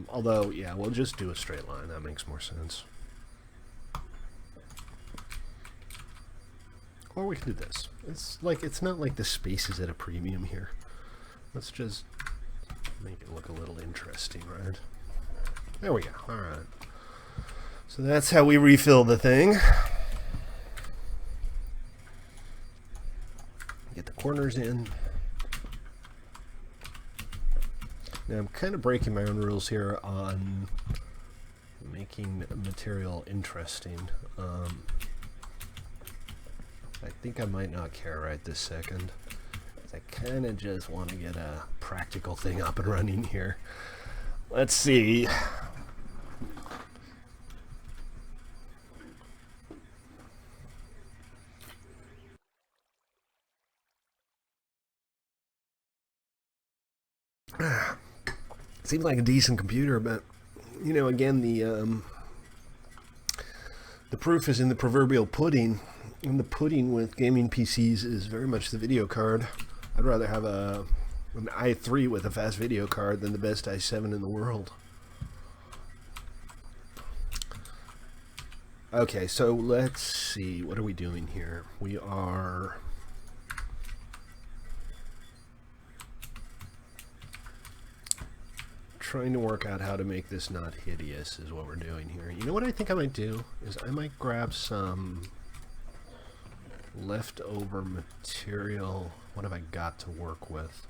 Although, yeah, we'll just do a straight line. That makes more sense. Or we can do this. It's not like the space is at a premium here. Let's just make it look a little interesting, right? There we go. All right. So that's how we refill the thing. Get the corners in. Now I'm kind of breaking my own rules here on making material interesting. I think I might not care right this second. I kind of just want to get a practical thing up and running here. Let's see. Seems like a decent computer, but you know, again, the proof is in the proverbial pudding, and the pudding with gaming PCs is very much the video card. I'd rather have an i3 with a fast video card than the best i7 in the world. Okay, so let's see, what are we doing here? We are trying to work out how to make this not hideous is what we're doing here. You know what I think I might do is I might grab some leftover material. What have I got to work with?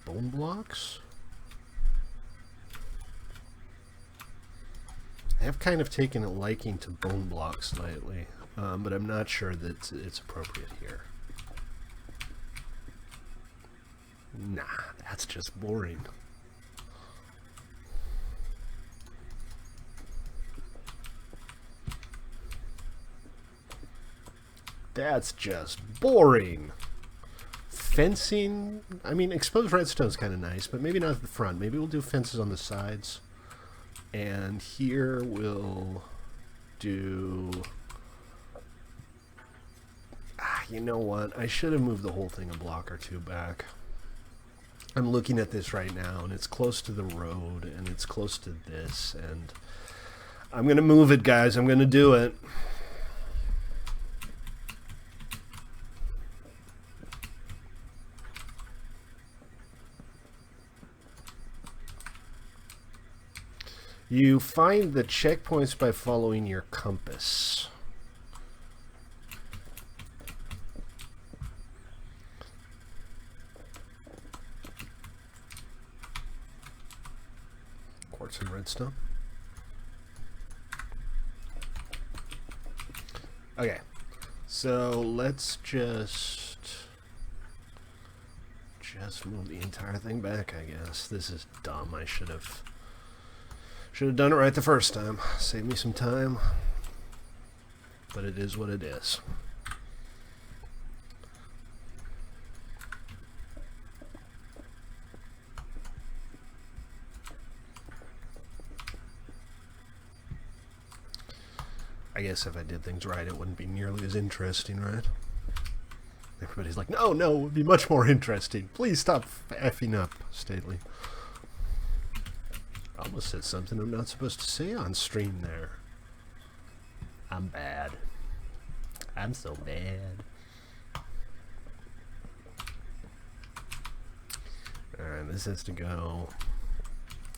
Bone blocks? I have kind of taken a liking to bone blocks lately, but I'm not sure that it's appropriate here. Nah, that's just boring. That's just boring. Fencing, I mean, exposed redstone's kind of nice, but maybe not at the front. Maybe we'll do fences on the sides. And here we'll do... you know what? I should have moved the whole thing a block or two back. I'm looking at this right now, and it's close to the road, and it's close to this, and I'm going to move it, guys. I'm going to do it. You find the checkpoints by following your compass. Quartz and redstone. Okay, so let's just move the entire thing back, I guess. This is dumb. I should have done it right the first time. Save me some time. But it is what it is. I guess if I did things right, it wouldn't be nearly as interesting, right? Everybody's like, no, it would be much more interesting. Please stop effing up, Stately. I almost said something I'm not supposed to say on stream there. I'm bad. I'm so bad. Alright, this has to go.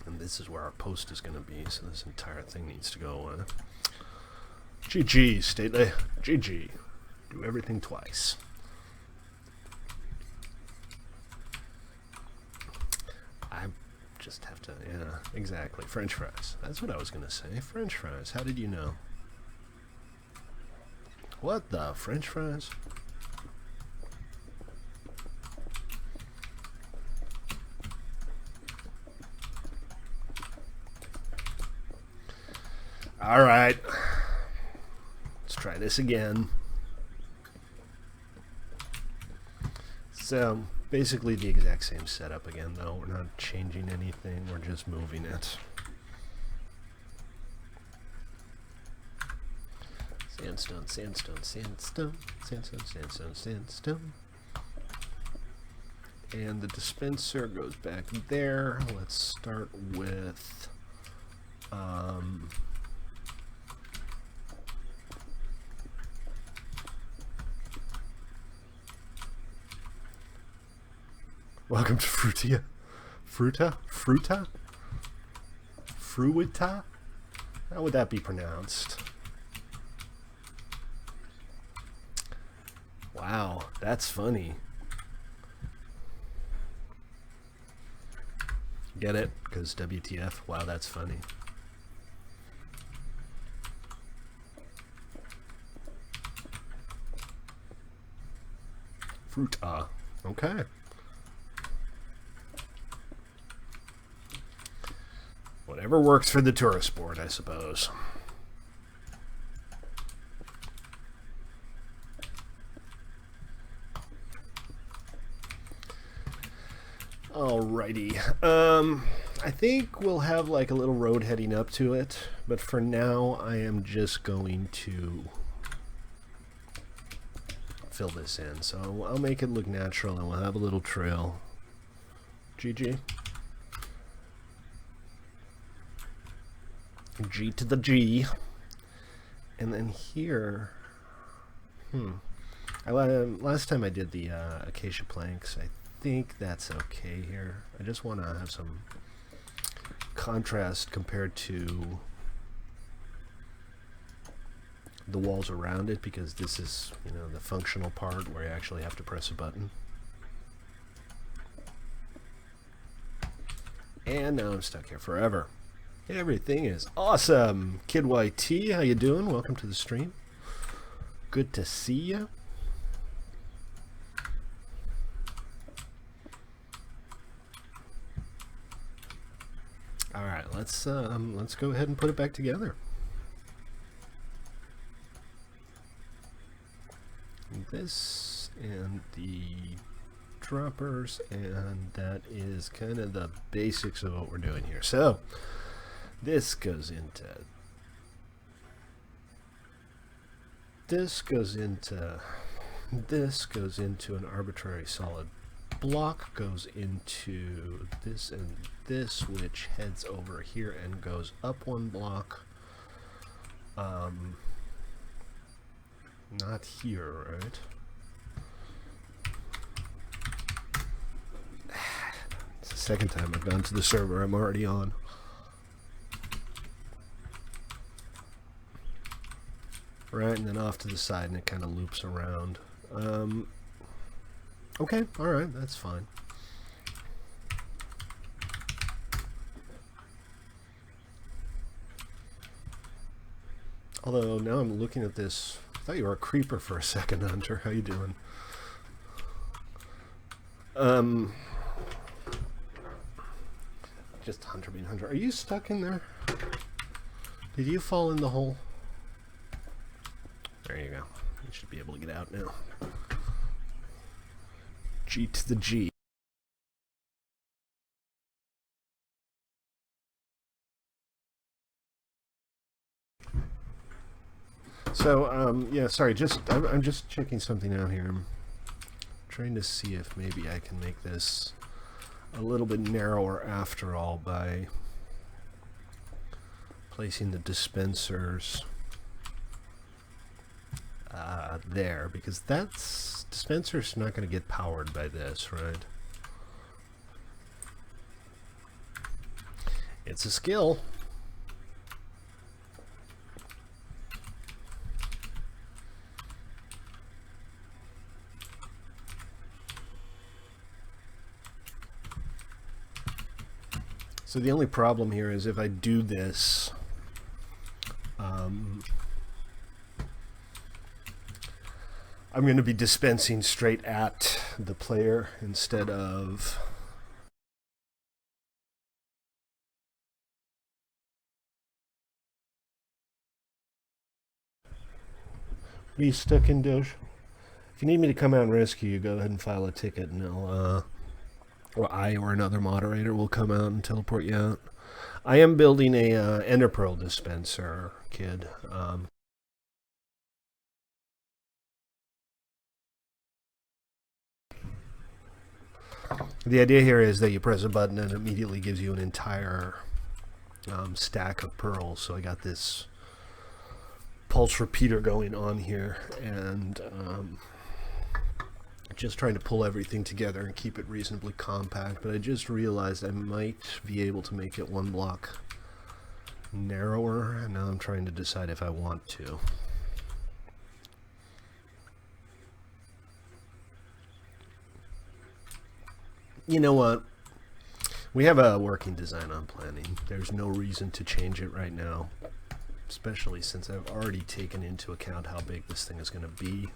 And this is where our post is going to be, so this entire thing needs to go. GG, Stately. GG. Do everything twice. I just have to, yeah, exactly. French fries. That's what I was going to say. French fries. How did you know? What the? French fries? Alright. Let's try this again. So, basically the exact same setup again, though. We're not changing anything, we're just moving it. Sandstone, sandstone, sandstone, sandstone, sandstone, sandstone. And the dispenser goes back there. Let's start with... Welcome to Frutia. Fruta? Fruta? Fruita? How would that be pronounced? Wow, that's funny. Get it? Because WTF? Wow, that's funny. Fruta. Okay. Whatever works for the tourist board, I suppose. Alrighty. I think we'll have like a little road heading up to it, but for now I am just going to fill this in. So I'll make it look natural and we'll have a little trail. GG. G to the G. And then here, last time I did the acacia planks, I think that's okay here. I just want to have some contrast compared to the walls around it, because this is, you know, the functional part where you actually have to press a button. And now I'm stuck here forever. Everything is awesome. Kid YT, how you doing? Welcome to the stream. Good to see you. All right, let's go ahead and put it back together. This and the droppers, and that is kind of the basics of what we're doing here. So this goes into an arbitrary solid block, goes into this and this, which heads over here and goes up one block. Not here, right? It's the second time I've gone to the server I'm already on. Right, and then off to the side, and it kind of loops around. Okay, alright, that's fine. Although, now I'm looking at this, I thought you were a creeper for a second, Hunter. How you doing? Just Hunter being Hunter. Are you stuck in there? Did you fall in the hole? There you go. You should be able to get out now. G to the G. So, yeah, sorry, I'm just checking something out here. I'm trying to see if maybe I can make this a little bit narrower after all by placing the dispensers there, because dispenser's not going to get powered by this, right? It's a skill. So the only problem here is if I do this, I'm going to be dispensing straight at the player instead of... Be stuck in, Doge? If you need me to come out and rescue you, go ahead and file a ticket, and or I or another moderator will come out and teleport you out. I am building a ender pearl dispenser, kid. The idea here is that you press a button and it immediately gives you an entire stack of pearls. So I got this pulse repeater going on here, and just trying to pull everything together and keep it reasonably compact. But I just realized I might be able to make it one block narrower, and now I'm trying to decide if I want to. You know what? We have a working design on planning. There's no reason to change it right now, especially since I've already taken into account how big this thing is going to be.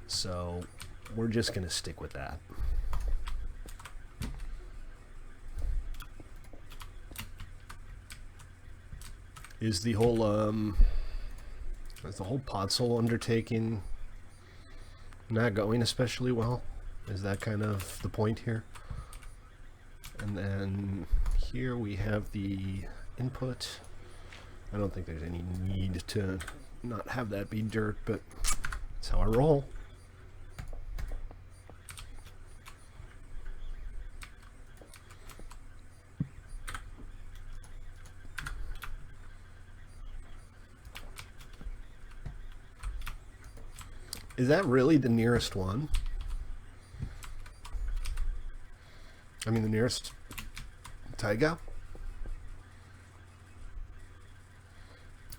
So we're just going to stick with that. Is the whole Podzol undertaking not going especially well? Is that kind of the point here? And then here we have the input. I don't think there's any need to not have that be dirt, but that's how I roll. Is that really the nearest one? I mean, the nearest taiga?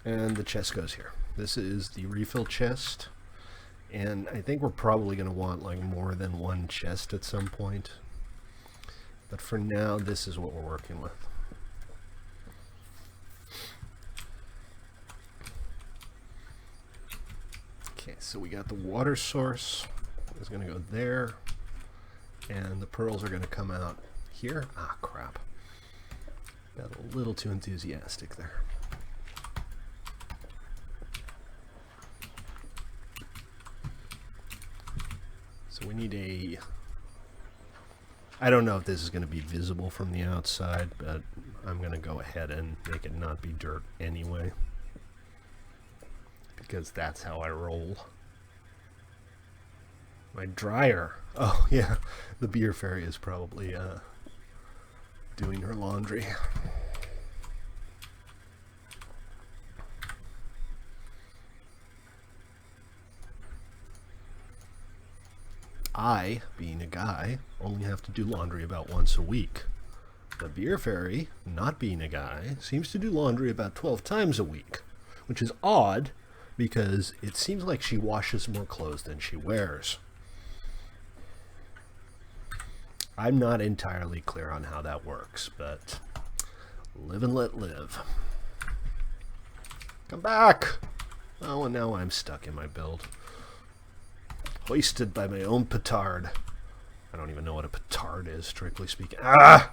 And the chest goes here. This is the refill chest. And I think we're probably going to want like more than one chest at some point. But for now, this is what we're working with. Okay, so we got the water source. It's going to go there. And the pearls are going to come out here. Ah, crap. Got a little too enthusiastic there. So we need a... I don't know if this is going to be visible from the outside, but I'm going to go ahead and make it not be dirt anyway, because that's how I roll. My dryer. Oh, yeah. The beer fairy is probably doing her laundry. I, being a guy, only have to do laundry about once a week. The beer fairy, not being a guy, seems to do laundry about 12 times a week, which is odd because it seems like she washes more clothes than she wears. I'm not entirely clear on how that works, but live and let live. Come back! Oh, and now I'm stuck in my build. Hoisted by my own petard. I don't even know what a petard is, strictly speaking. Ah!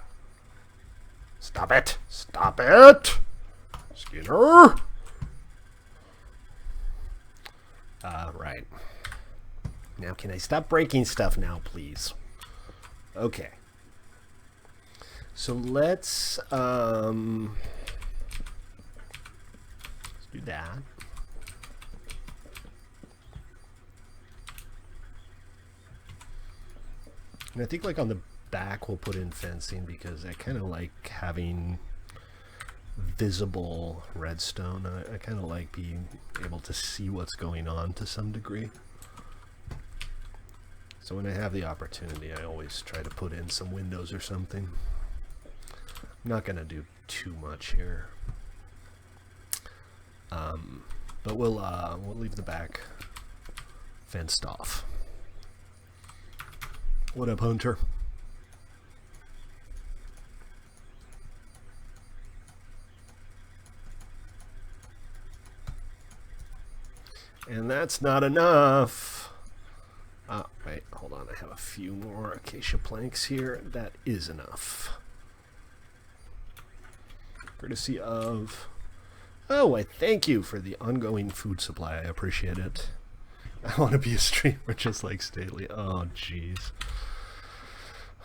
Stop it! Stop it! Skinner! Right. Now, can I stop breaking stuff now, please? Okay. So let's do that. And I think like on the back we'll put in fencing because I kind of like having visible redstone. I kind of like being able to see what's going on to some degree. So when I have the opportunity, I always try to put in some windows or something. I'm not going to do too much here. But we'll leave the back fenced off. What up, Hunter? And that's not enough. Wait, hold on. I have a few more acacia planks here. That is enough. Courtesy of... Oh, I thank you for the ongoing food supply. I appreciate it. I want to be a streamer just like Staley. Oh, jeez.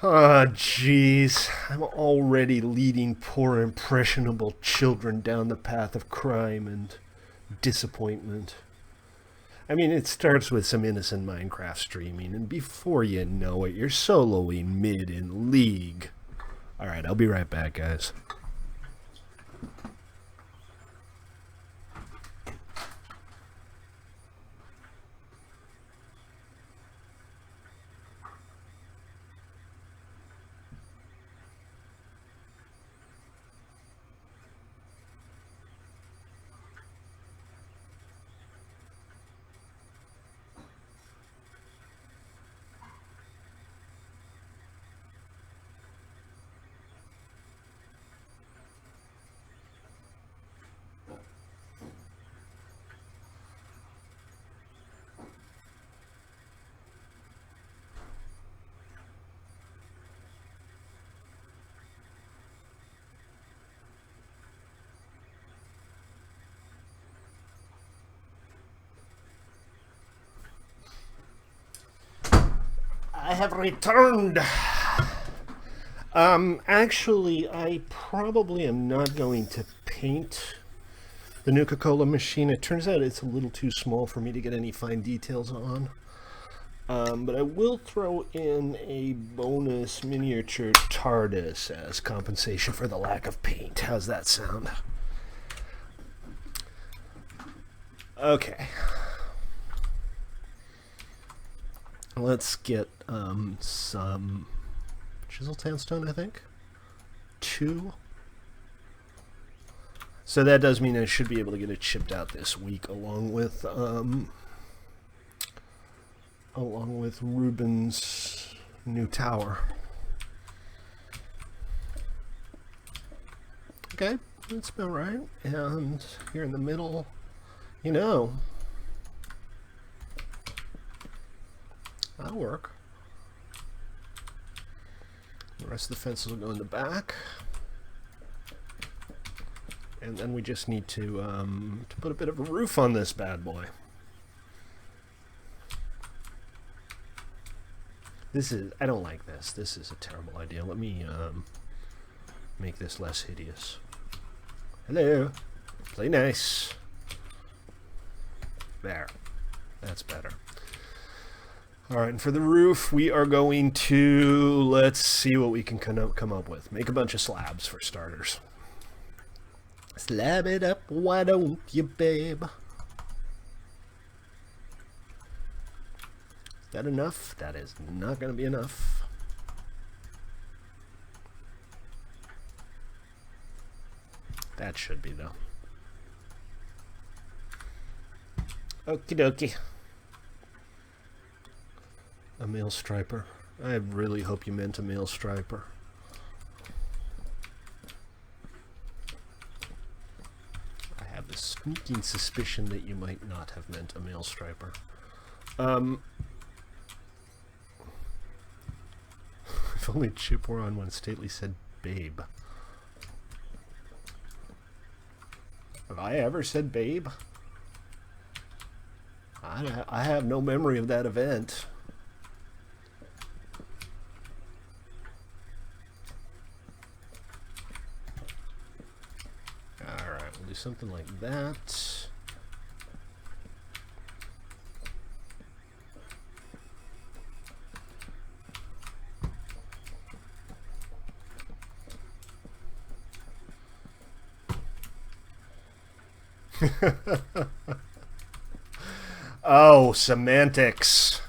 Oh, jeez. I'm already leading poor, impressionable children down the path of crime and disappointment. I mean, it starts with some innocent Minecraft streaming, and before you know it, you're soloing mid in League. Alright, I'll be right back, guys. I have returned. Actually, I probably am not going to paint the Nuka-Cola machine. It turns out it's a little too small for me to get any fine details on. But I will throw in a bonus miniature TARDIS as compensation for the lack of paint. How's that sound? Okay. Let's get some chisel sandstone, I think. 2. So that does mean I should be able to get it chipped out this week, along with Ruben's new tower. Okay, that's about right. And here in the middle, you know, that'll work. The rest of the fences will go in the back. And then we just need to put a bit of a roof on this bad boy. I don't like this. This is a terrible idea. Let me make this less hideous. Hello. Play nice. There. That's better. Alright, and for the roof, we are going to, let's see what we can come up with. Make a bunch of slabs for starters. Slab it up, why don't you, babe? Is that enough? That is not going to be enough. That should be, though. Okie dokie. A male striper. I really hope you meant a male striper. I have a sneaking suspicion that you might not have meant a male striper. If only Chip were on when Stately said babe. Have I ever said babe? I have no memory of that event. Alright, we'll do something like that. Oh, semantics.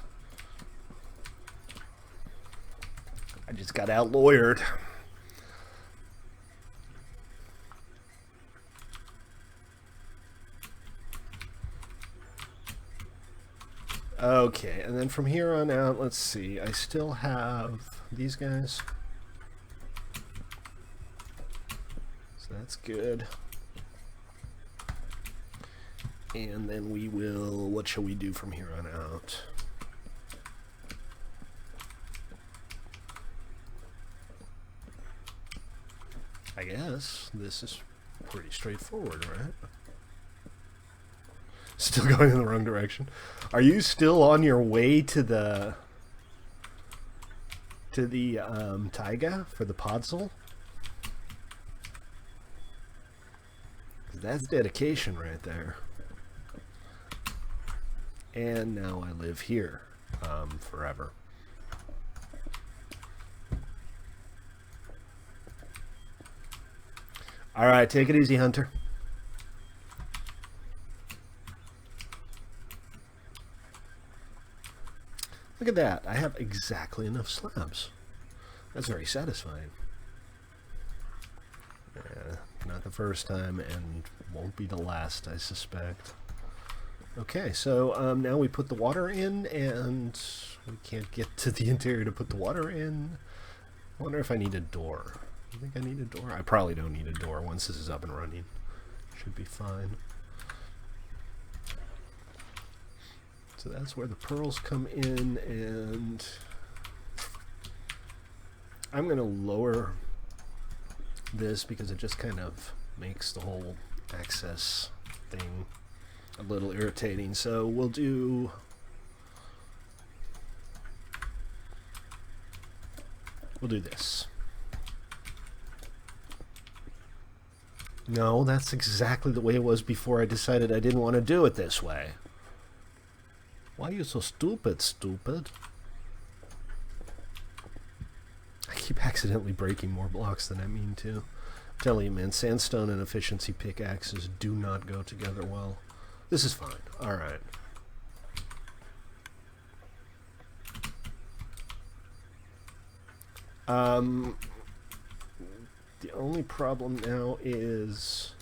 I just got out-lawyered. Okay, and then from here on out, let's see. I still have these guys. So that's good. And then we will, what shall we do from here on out? I guess this is pretty straightforward, right? Still going in the wrong direction. Are you still on your way to the taiga for the podzol? That's dedication right there. And now I live here forever. All right, take it easy, Hunter. Look at that. I have exactly enough slabs. That's very satisfying. Not the first time, and won't be the last, I suspect. Okay, so now we put the water in, and we can't get to the interior to put the water in. I wonder if I need a door. I think I need a door. I probably don't need a door once this is up and running. Should be fine. So that's where the pearls come in, and I'm going to lower this because it just kind of makes the whole access thing a little irritating. So we'll do this. No, that's exactly the way it was before I decided I didn't want to do it this way. Why are you so stupid, stupid? I keep accidentally breaking more blocks than I mean to. I'm telling you, man, sandstone and efficiency pickaxes do not go together well. This is fine. All right. The only problem now is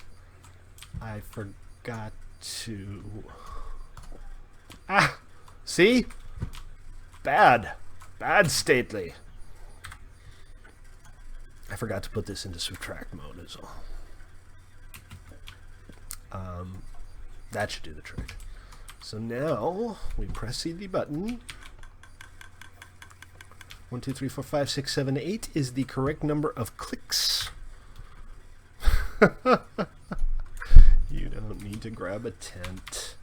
I forgot to... Ah! See? Bad. Bad stately. I forgot to put this into subtract mode is all. That should do the trick. So now we press CD button. 1, 2, 3, 4, 5, 6, 7, 8 is the correct number of clicks. You don't need to grab a tent.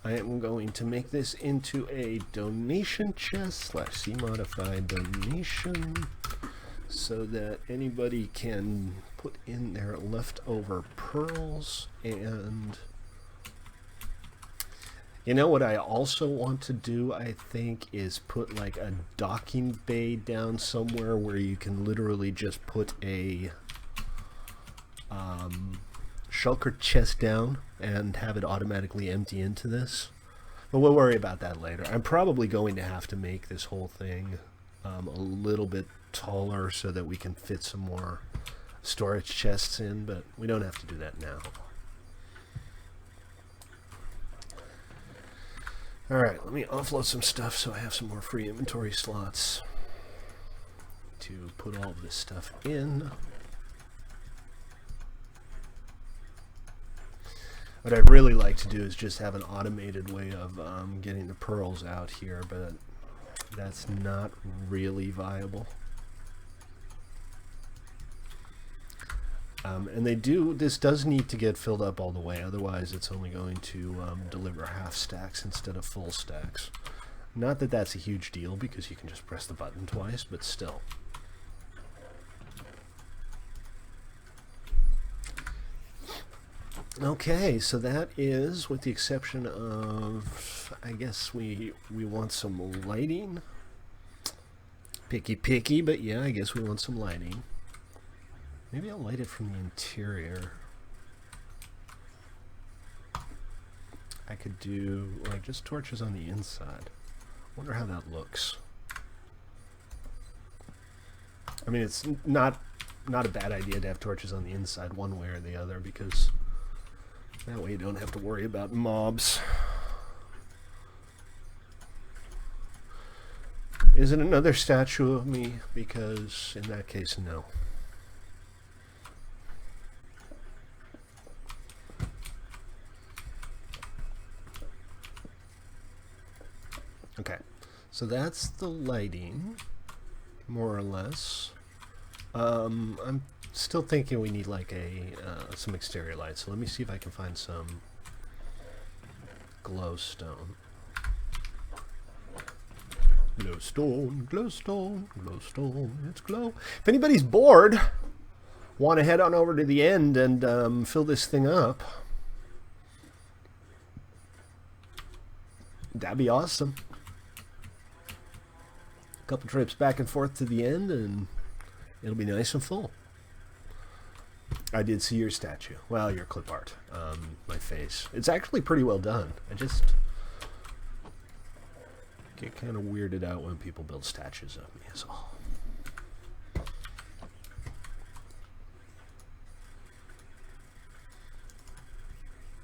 I am going to make this into a donation chest / C modified donation so that anybody can put in their leftover pearls. And you know what I also want to do, I think, is put like a docking bay down somewhere where you can literally just put a shulker chest down and have it automatically empty into this. But we'll worry about that later. I'm probably going to have to make this whole thing a little bit taller so that we can fit some more storage chests in, but we don't have to do that now. Alright, let me offload some stuff so I have some more free inventory slots to put all of this stuff in. What I'd really like to do is just have an automated way of getting the pearls out here, but that's not really viable. And this does need to get filled up all the way, otherwise it's only going to deliver half stacks instead of full stacks. Not that that's a huge deal because you can just press the button twice, but still. Okay, so that is, with the exception of, I guess we want some lighting. Picky, but yeah, I guess we want some lighting. Maybe I'll light it from the interior. I could do like just torches on the inside. Wonder how that looks. I mean, it's not a bad idea to have torches on the inside one way or the other, because that way you don't have to worry about mobs. Is it another statue of me? Because in that case, no. Okay, so that's the lighting, more or less. I'm still thinking we need like some exterior lights, so let me see if I can find some glowstone. Glowstone, glowstone, glowstone, it's glow. If anybody's bored, want to head on over to the end and fill this thing up, that'd be awesome. A couple trips back and forth to the end and it'll be nice and full. I did see your statue. Well, your clip art. My face. It's actually pretty well done. I just get kind of weirded out when people build statues of me, is all.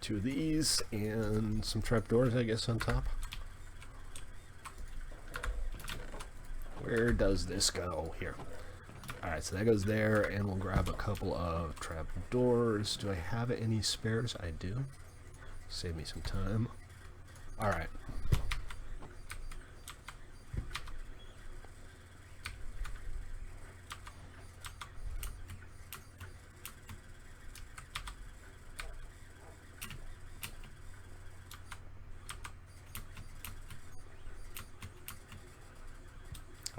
Two of these and some trapdoors, I guess, on top. Where does this go? Here. Alright, so that goes there, and we'll grab a couple of trapdoors. Do I have any spares? I do. Save me some time. Alright.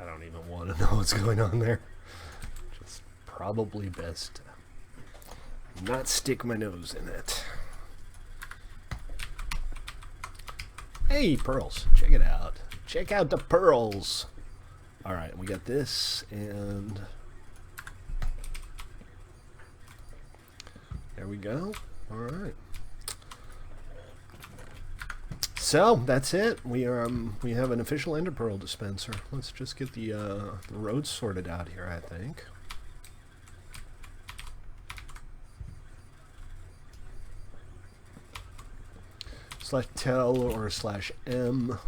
I don't even want to know what's going on there. Just probably best to not stick my nose in it. Hey, pearls. Check it out. Check out the pearls. Alright, we got this, and there we go. Alright. So that's it. We have an official ender pearl dispenser. Let's just get the roads sorted out here, I think. /tel or /m.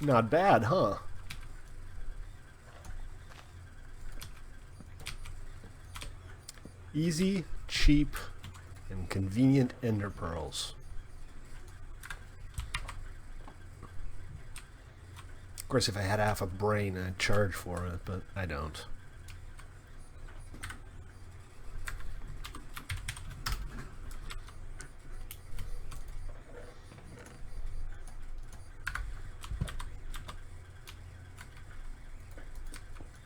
Not bad, huh? Easy, cheap, and convenient ender pearls. Of course, if I had half a brain, I'd charge for it, but I don't.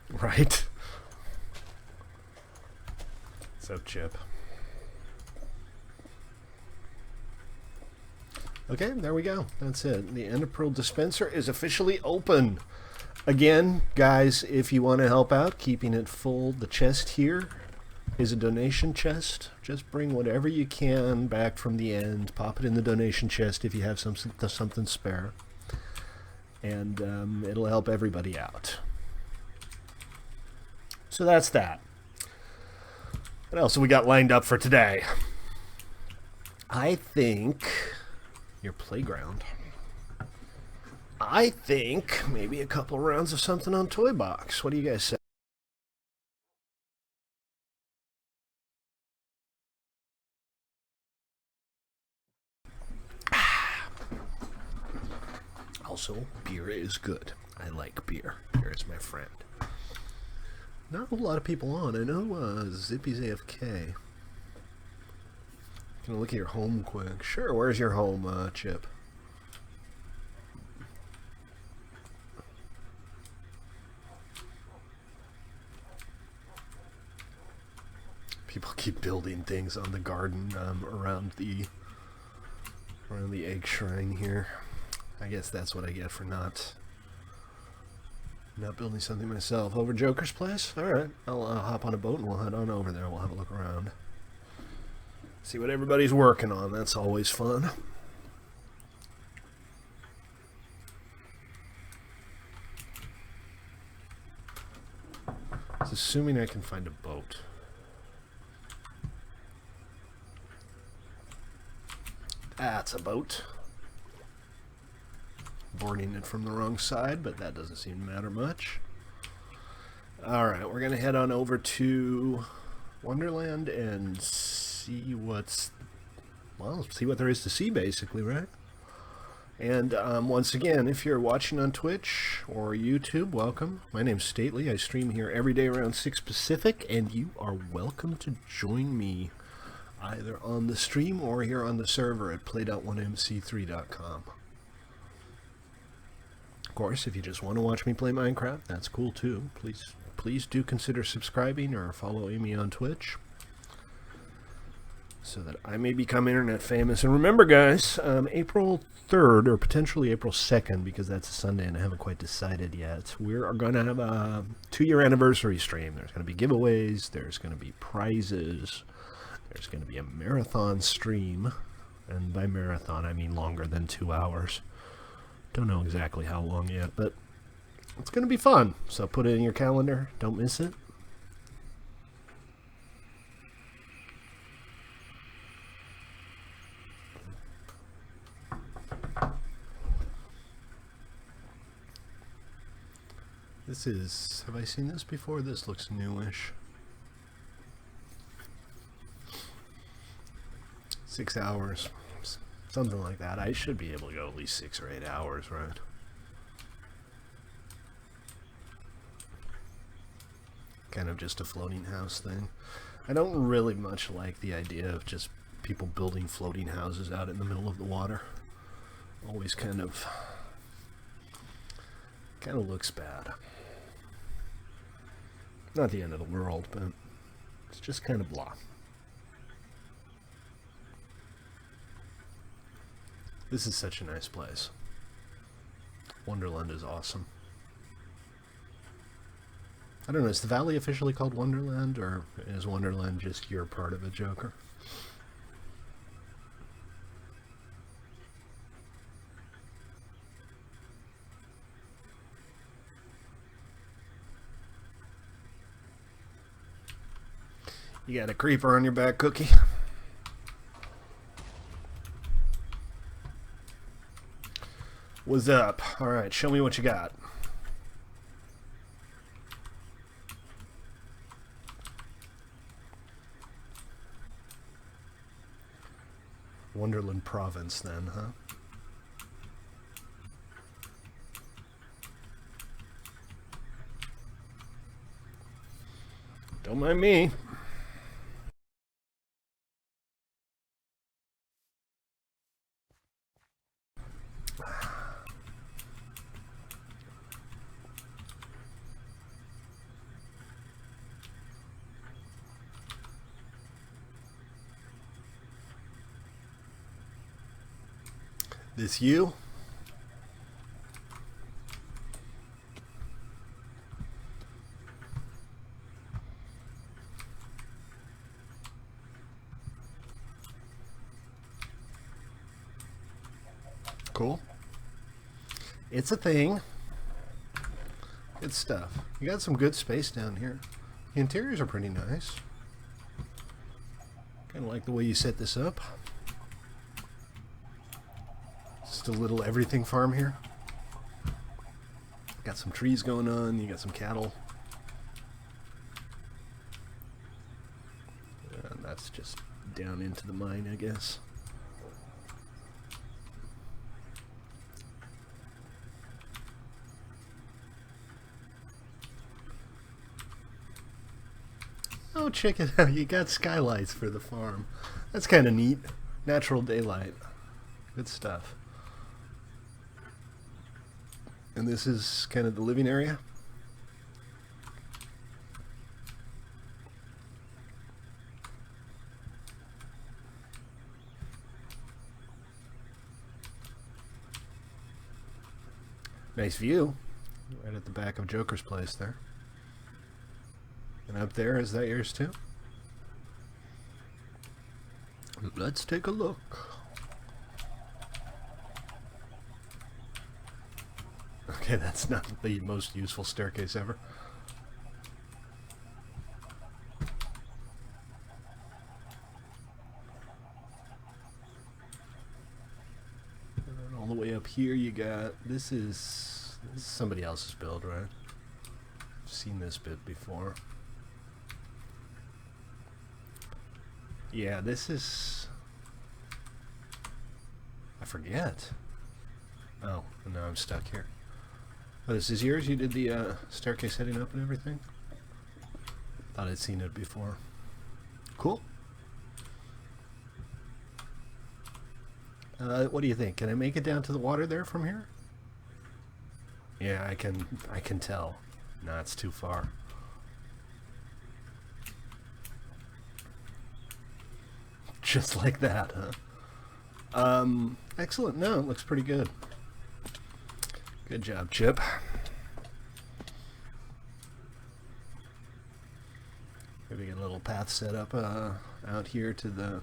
Right? So, Chip. Okay, there we go. That's it. The Ender Pearl dispenser is officially open. Again, guys, if you want to help out keeping it full, the chest here is a donation chest. Just bring whatever you can back from the end. Pop it in the donation chest if you have something spare. And it'll help everybody out. So that's that. What else have we got lined up for today? I think your playground. I think maybe a couple rounds of something on Toybox. What do you guys say? Also, beer is good. I like beer. Beer is my friend. Not a whole lot of people on. I know Zippy's AFK. Gonna look at your home quick. Sure, where's your home, Chip? People keep building things on the garden around the egg shrine here. I guess that's what I get for not Not building something myself. Over Joker's place? Alright, I'll hop on a boat and we'll head on over there. We'll have a look around. See what everybody's working on. That's always fun. It's assuming I can find a boat. That's a boat. Boarding it from the wrong side, but that doesn't seem to matter much. Alright, we're going to head on over to Wonderland and see what's... well, see what there is to see, basically, right? And once again, if you're watching on Twitch or YouTube, welcome. My name's Stately. I stream here every day around 6 Pacific, and you are welcome to join me either on the stream or here on the server at play.1mc3.com. Of course, if you just want to watch me play Minecraft, that's cool too. Please do consider subscribing or following me on Twitch so that I may become internet famous. And remember, guys, April 3rd or potentially April 2nd, because that's a Sunday and I haven't quite decided yet, we are going to have a 2-year anniversary stream. There's going to be giveaways, there's going to be prizes, there's going to be a marathon stream, and by marathon I mean longer than 2 hours. Don't know exactly how long yet, but it's going to be fun. So put it in your calendar. Don't miss it. This is... have I seen this before? This looks newish. 6 hours. Something like that. I should be able to go at least 6 or 8 hours, right? Kind of just a floating house thing. I don't really much like the idea of just people building floating houses out in the middle of the water. Always kind of looks bad. Not the end of the world, but it's just kind of blah. This is such a nice place. Wonderland is awesome. I don't know, is the valley officially called Wonderland, or is Wonderland just your part of it, Joker? You got a creeper on your back, Cookie? What's up? Alright, show me what you got. Wonderland Province, then, huh? Don't mind me. This you? Cool. It's a thing. Good stuff. You got some good space down here. The interiors are pretty nice. Kind of like the way you set this up. Just a little everything farm here. Got some trees going on, you got some cattle. And that's just down into the mine, I guess. Oh, check it out, you got skylights for the farm. That's kind of neat. Natural daylight. Good stuff. And this is kind of the living area. Nice view. Right at the back of Joker's place there. And up there, is that yours too? Let's take a look. Okay, that's not the most useful staircase ever. And all the way up here you got, this is somebody else's build, right? I've seen this bit before. Yeah, this is... I forget. Oh, and now I'm stuck here. Oh, this is yours? You did the staircase heading up and everything? Thought I'd seen it before. Cool. What do you think? Can I make it down to the water there from here? Yeah, I can tell. No, it's too far. Just like that, huh? Excellent. No, it looks pretty good. Good job, Chip. Maybe get a little path set up out here to the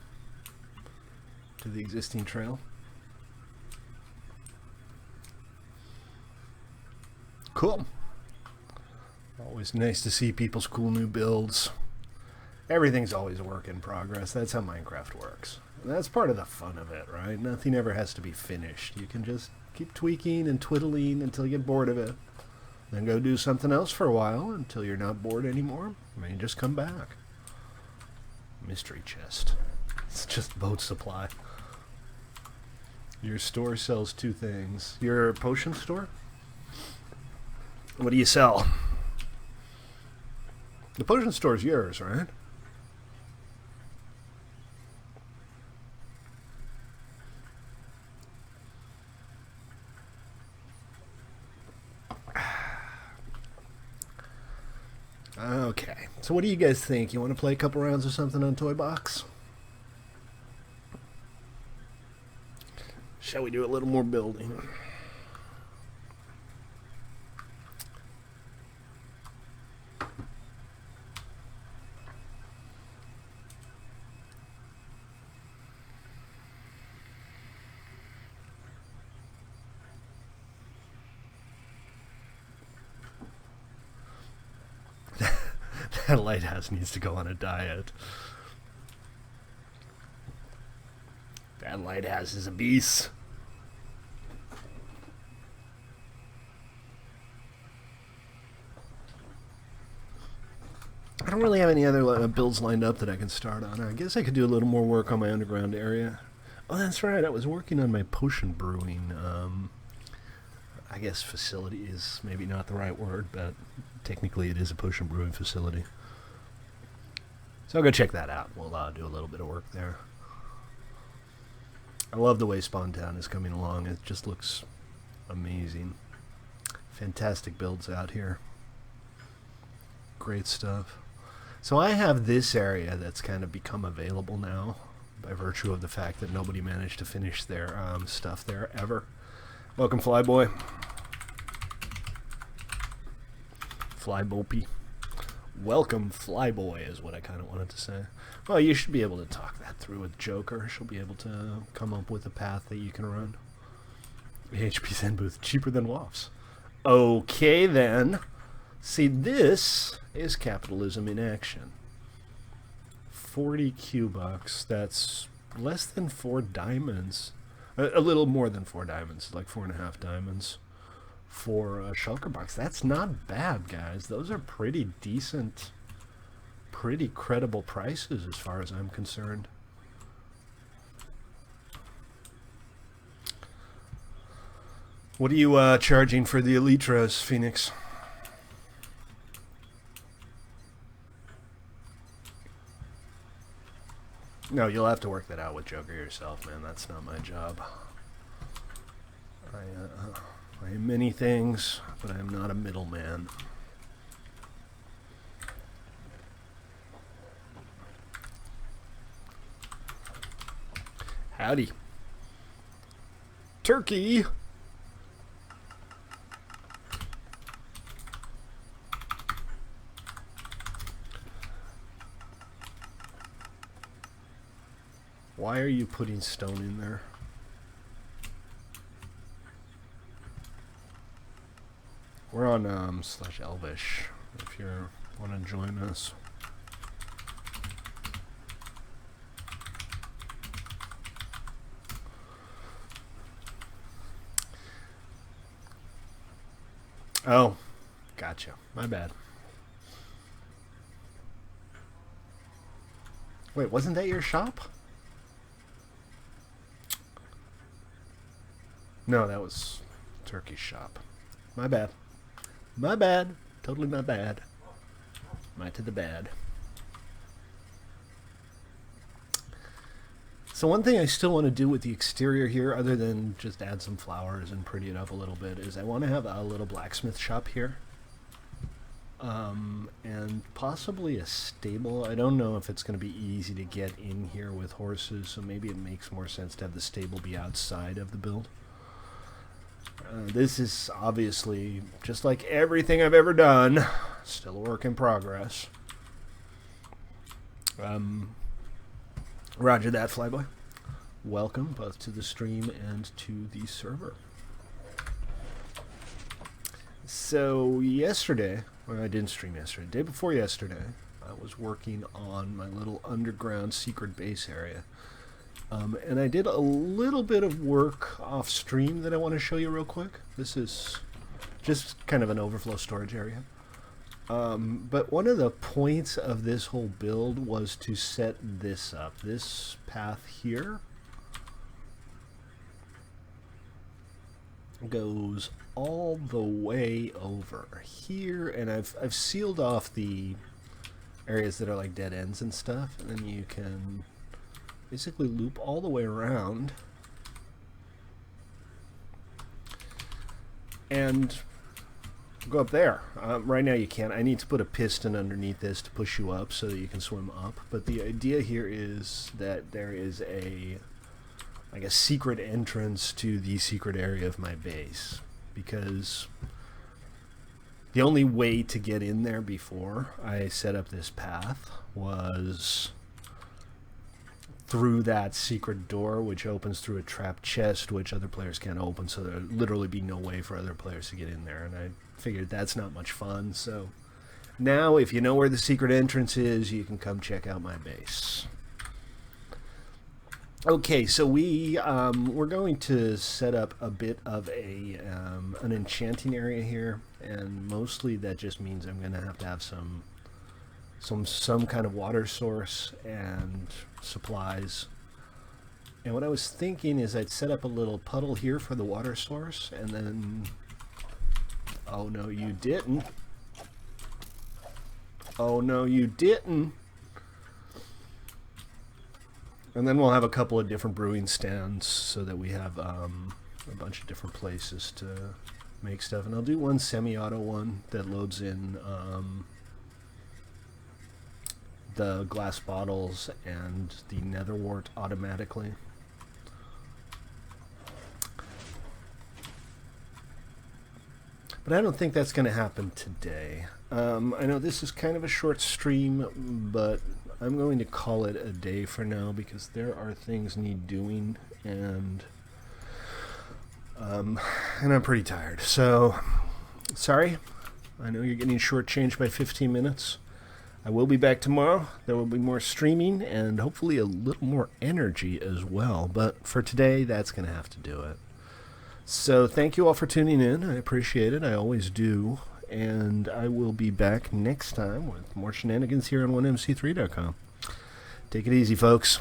existing trail. Cool. Always nice to see people's cool new builds. Everything's always a work in progress. That's how Minecraft works. And that's part of the fun of it, right? Nothing ever has to be finished. You can just keep tweaking and twiddling until you get bored of it. Then go do something else for a while until you're not bored anymore. And then you just come back. Mystery chest. It's just boat supply. Your store sells two things. Your potion store? What do you sell? The potion store is yours, right? Okay, so what do you guys think? You want to play a couple rounds of something on Toybox? Shall we do a little more building? That lighthouse needs to go on a diet. That lighthouse is a beast. I don't really have any other builds lined up that I can start on. I guess I could do a little more work on my underground area. Oh, that's right. I was working on my potion brewing. I guess facility is maybe not the right word, but technically it is a potion brewing facility. So I'll go check that out. We'll do a little bit of work there. I love the way Spawn Town is coming along. It just looks amazing. Fantastic builds out here. Great stuff. So I have this area that's kind of become available now by virtue of the fact that nobody managed to finish their stuff there ever. Welcome, Flyboy. Flybopey. Welcome, Flyboy, is what I kind of wanted to say. Well, you should be able to talk that through with Joker. She'll be able to come up with a path that you can run. HP Zen booth, cheaper than WAFs. Okay, then. See, this is capitalism in action. 40 Q-bucks. That's less than 4 diamonds. A little more than 4 diamonds, like 4.5 diamonds for a shulker box. That's not bad, guys. Those are pretty decent, pretty credible prices as far as I'm concerned. What are you charging for the Elytras, Phoenix? No, you'll have to work that out with Joker yourself, man. That's not my job. I am many things, but I am not a middleman. Howdy. Turkey! Why are you putting stone in there? We're on /Elvish if you want to join us. Oh, gotcha. My bad. Wait, wasn't that your shop? No, that was Turkey's shop. My bad. My bad. Totally my bad. My to the bad. So one thing I still want to do with the exterior here, other than just add some flowers and pretty it up a little bit, is I want to have a little blacksmith shop here. And possibly a stable. I don't know if it's going to be easy to get in here with horses, so maybe it makes more sense to have the stable be outside of the build. This is obviously, just like everything I've ever done, still a work in progress. Roger that, Flyboy. Welcome both to the stream and to the server. So yesterday, well, I didn't stream yesterday. The day before yesterday, I was working on my little underground secret base area. And I did a little bit of work off stream that I want to show you real quick. This is just kind of an overflow storage area. But one of the points of this whole build was to set this up. This path here goes all the way over here, and I've sealed off the areas that are like dead ends and stuff, and then you can basically loop all the way around and go up there. Right now you can't. I need to put a piston underneath this to push you up so that you can swim up. But the idea here is that there is a secret entrance to the secret area of my base, because the only way to get in there before I set up this path was through that secret door, which opens through a trapped chest, which other players can't open, so there'd literally be no way for other players to get in there, and I figured that's not much fun. So now, if you know where the secret entrance is, you can come check out my base. Okay, so we're going to set up a bit of an enchanting area here, and mostly that just means I'm going to have some kind of water source and supplies. And what I was thinking is I'd set up a little puddle here for the water source, and then... Oh no, you didn't. Oh no, you didn't. And then we'll have a couple of different brewing stands so that we have a bunch of different places to make stuff. And I'll do one semi-auto one that loads in the glass bottles and the nether wart automatically. But I don't think that's going to happen today. I know this is kind of a short stream, but I'm going to call it a day for now because there are things need doing, and I'm pretty tired. So, sorry. I know you're getting shortchanged by 15 minutes. I will be back tomorrow. There will be more streaming and hopefully a little more energy as well. But for today, that's going to have to do it. So thank you all for tuning in. I appreciate it. I always do. And I will be back next time with more shenanigans here on 1mc3.com. Take it easy, folks.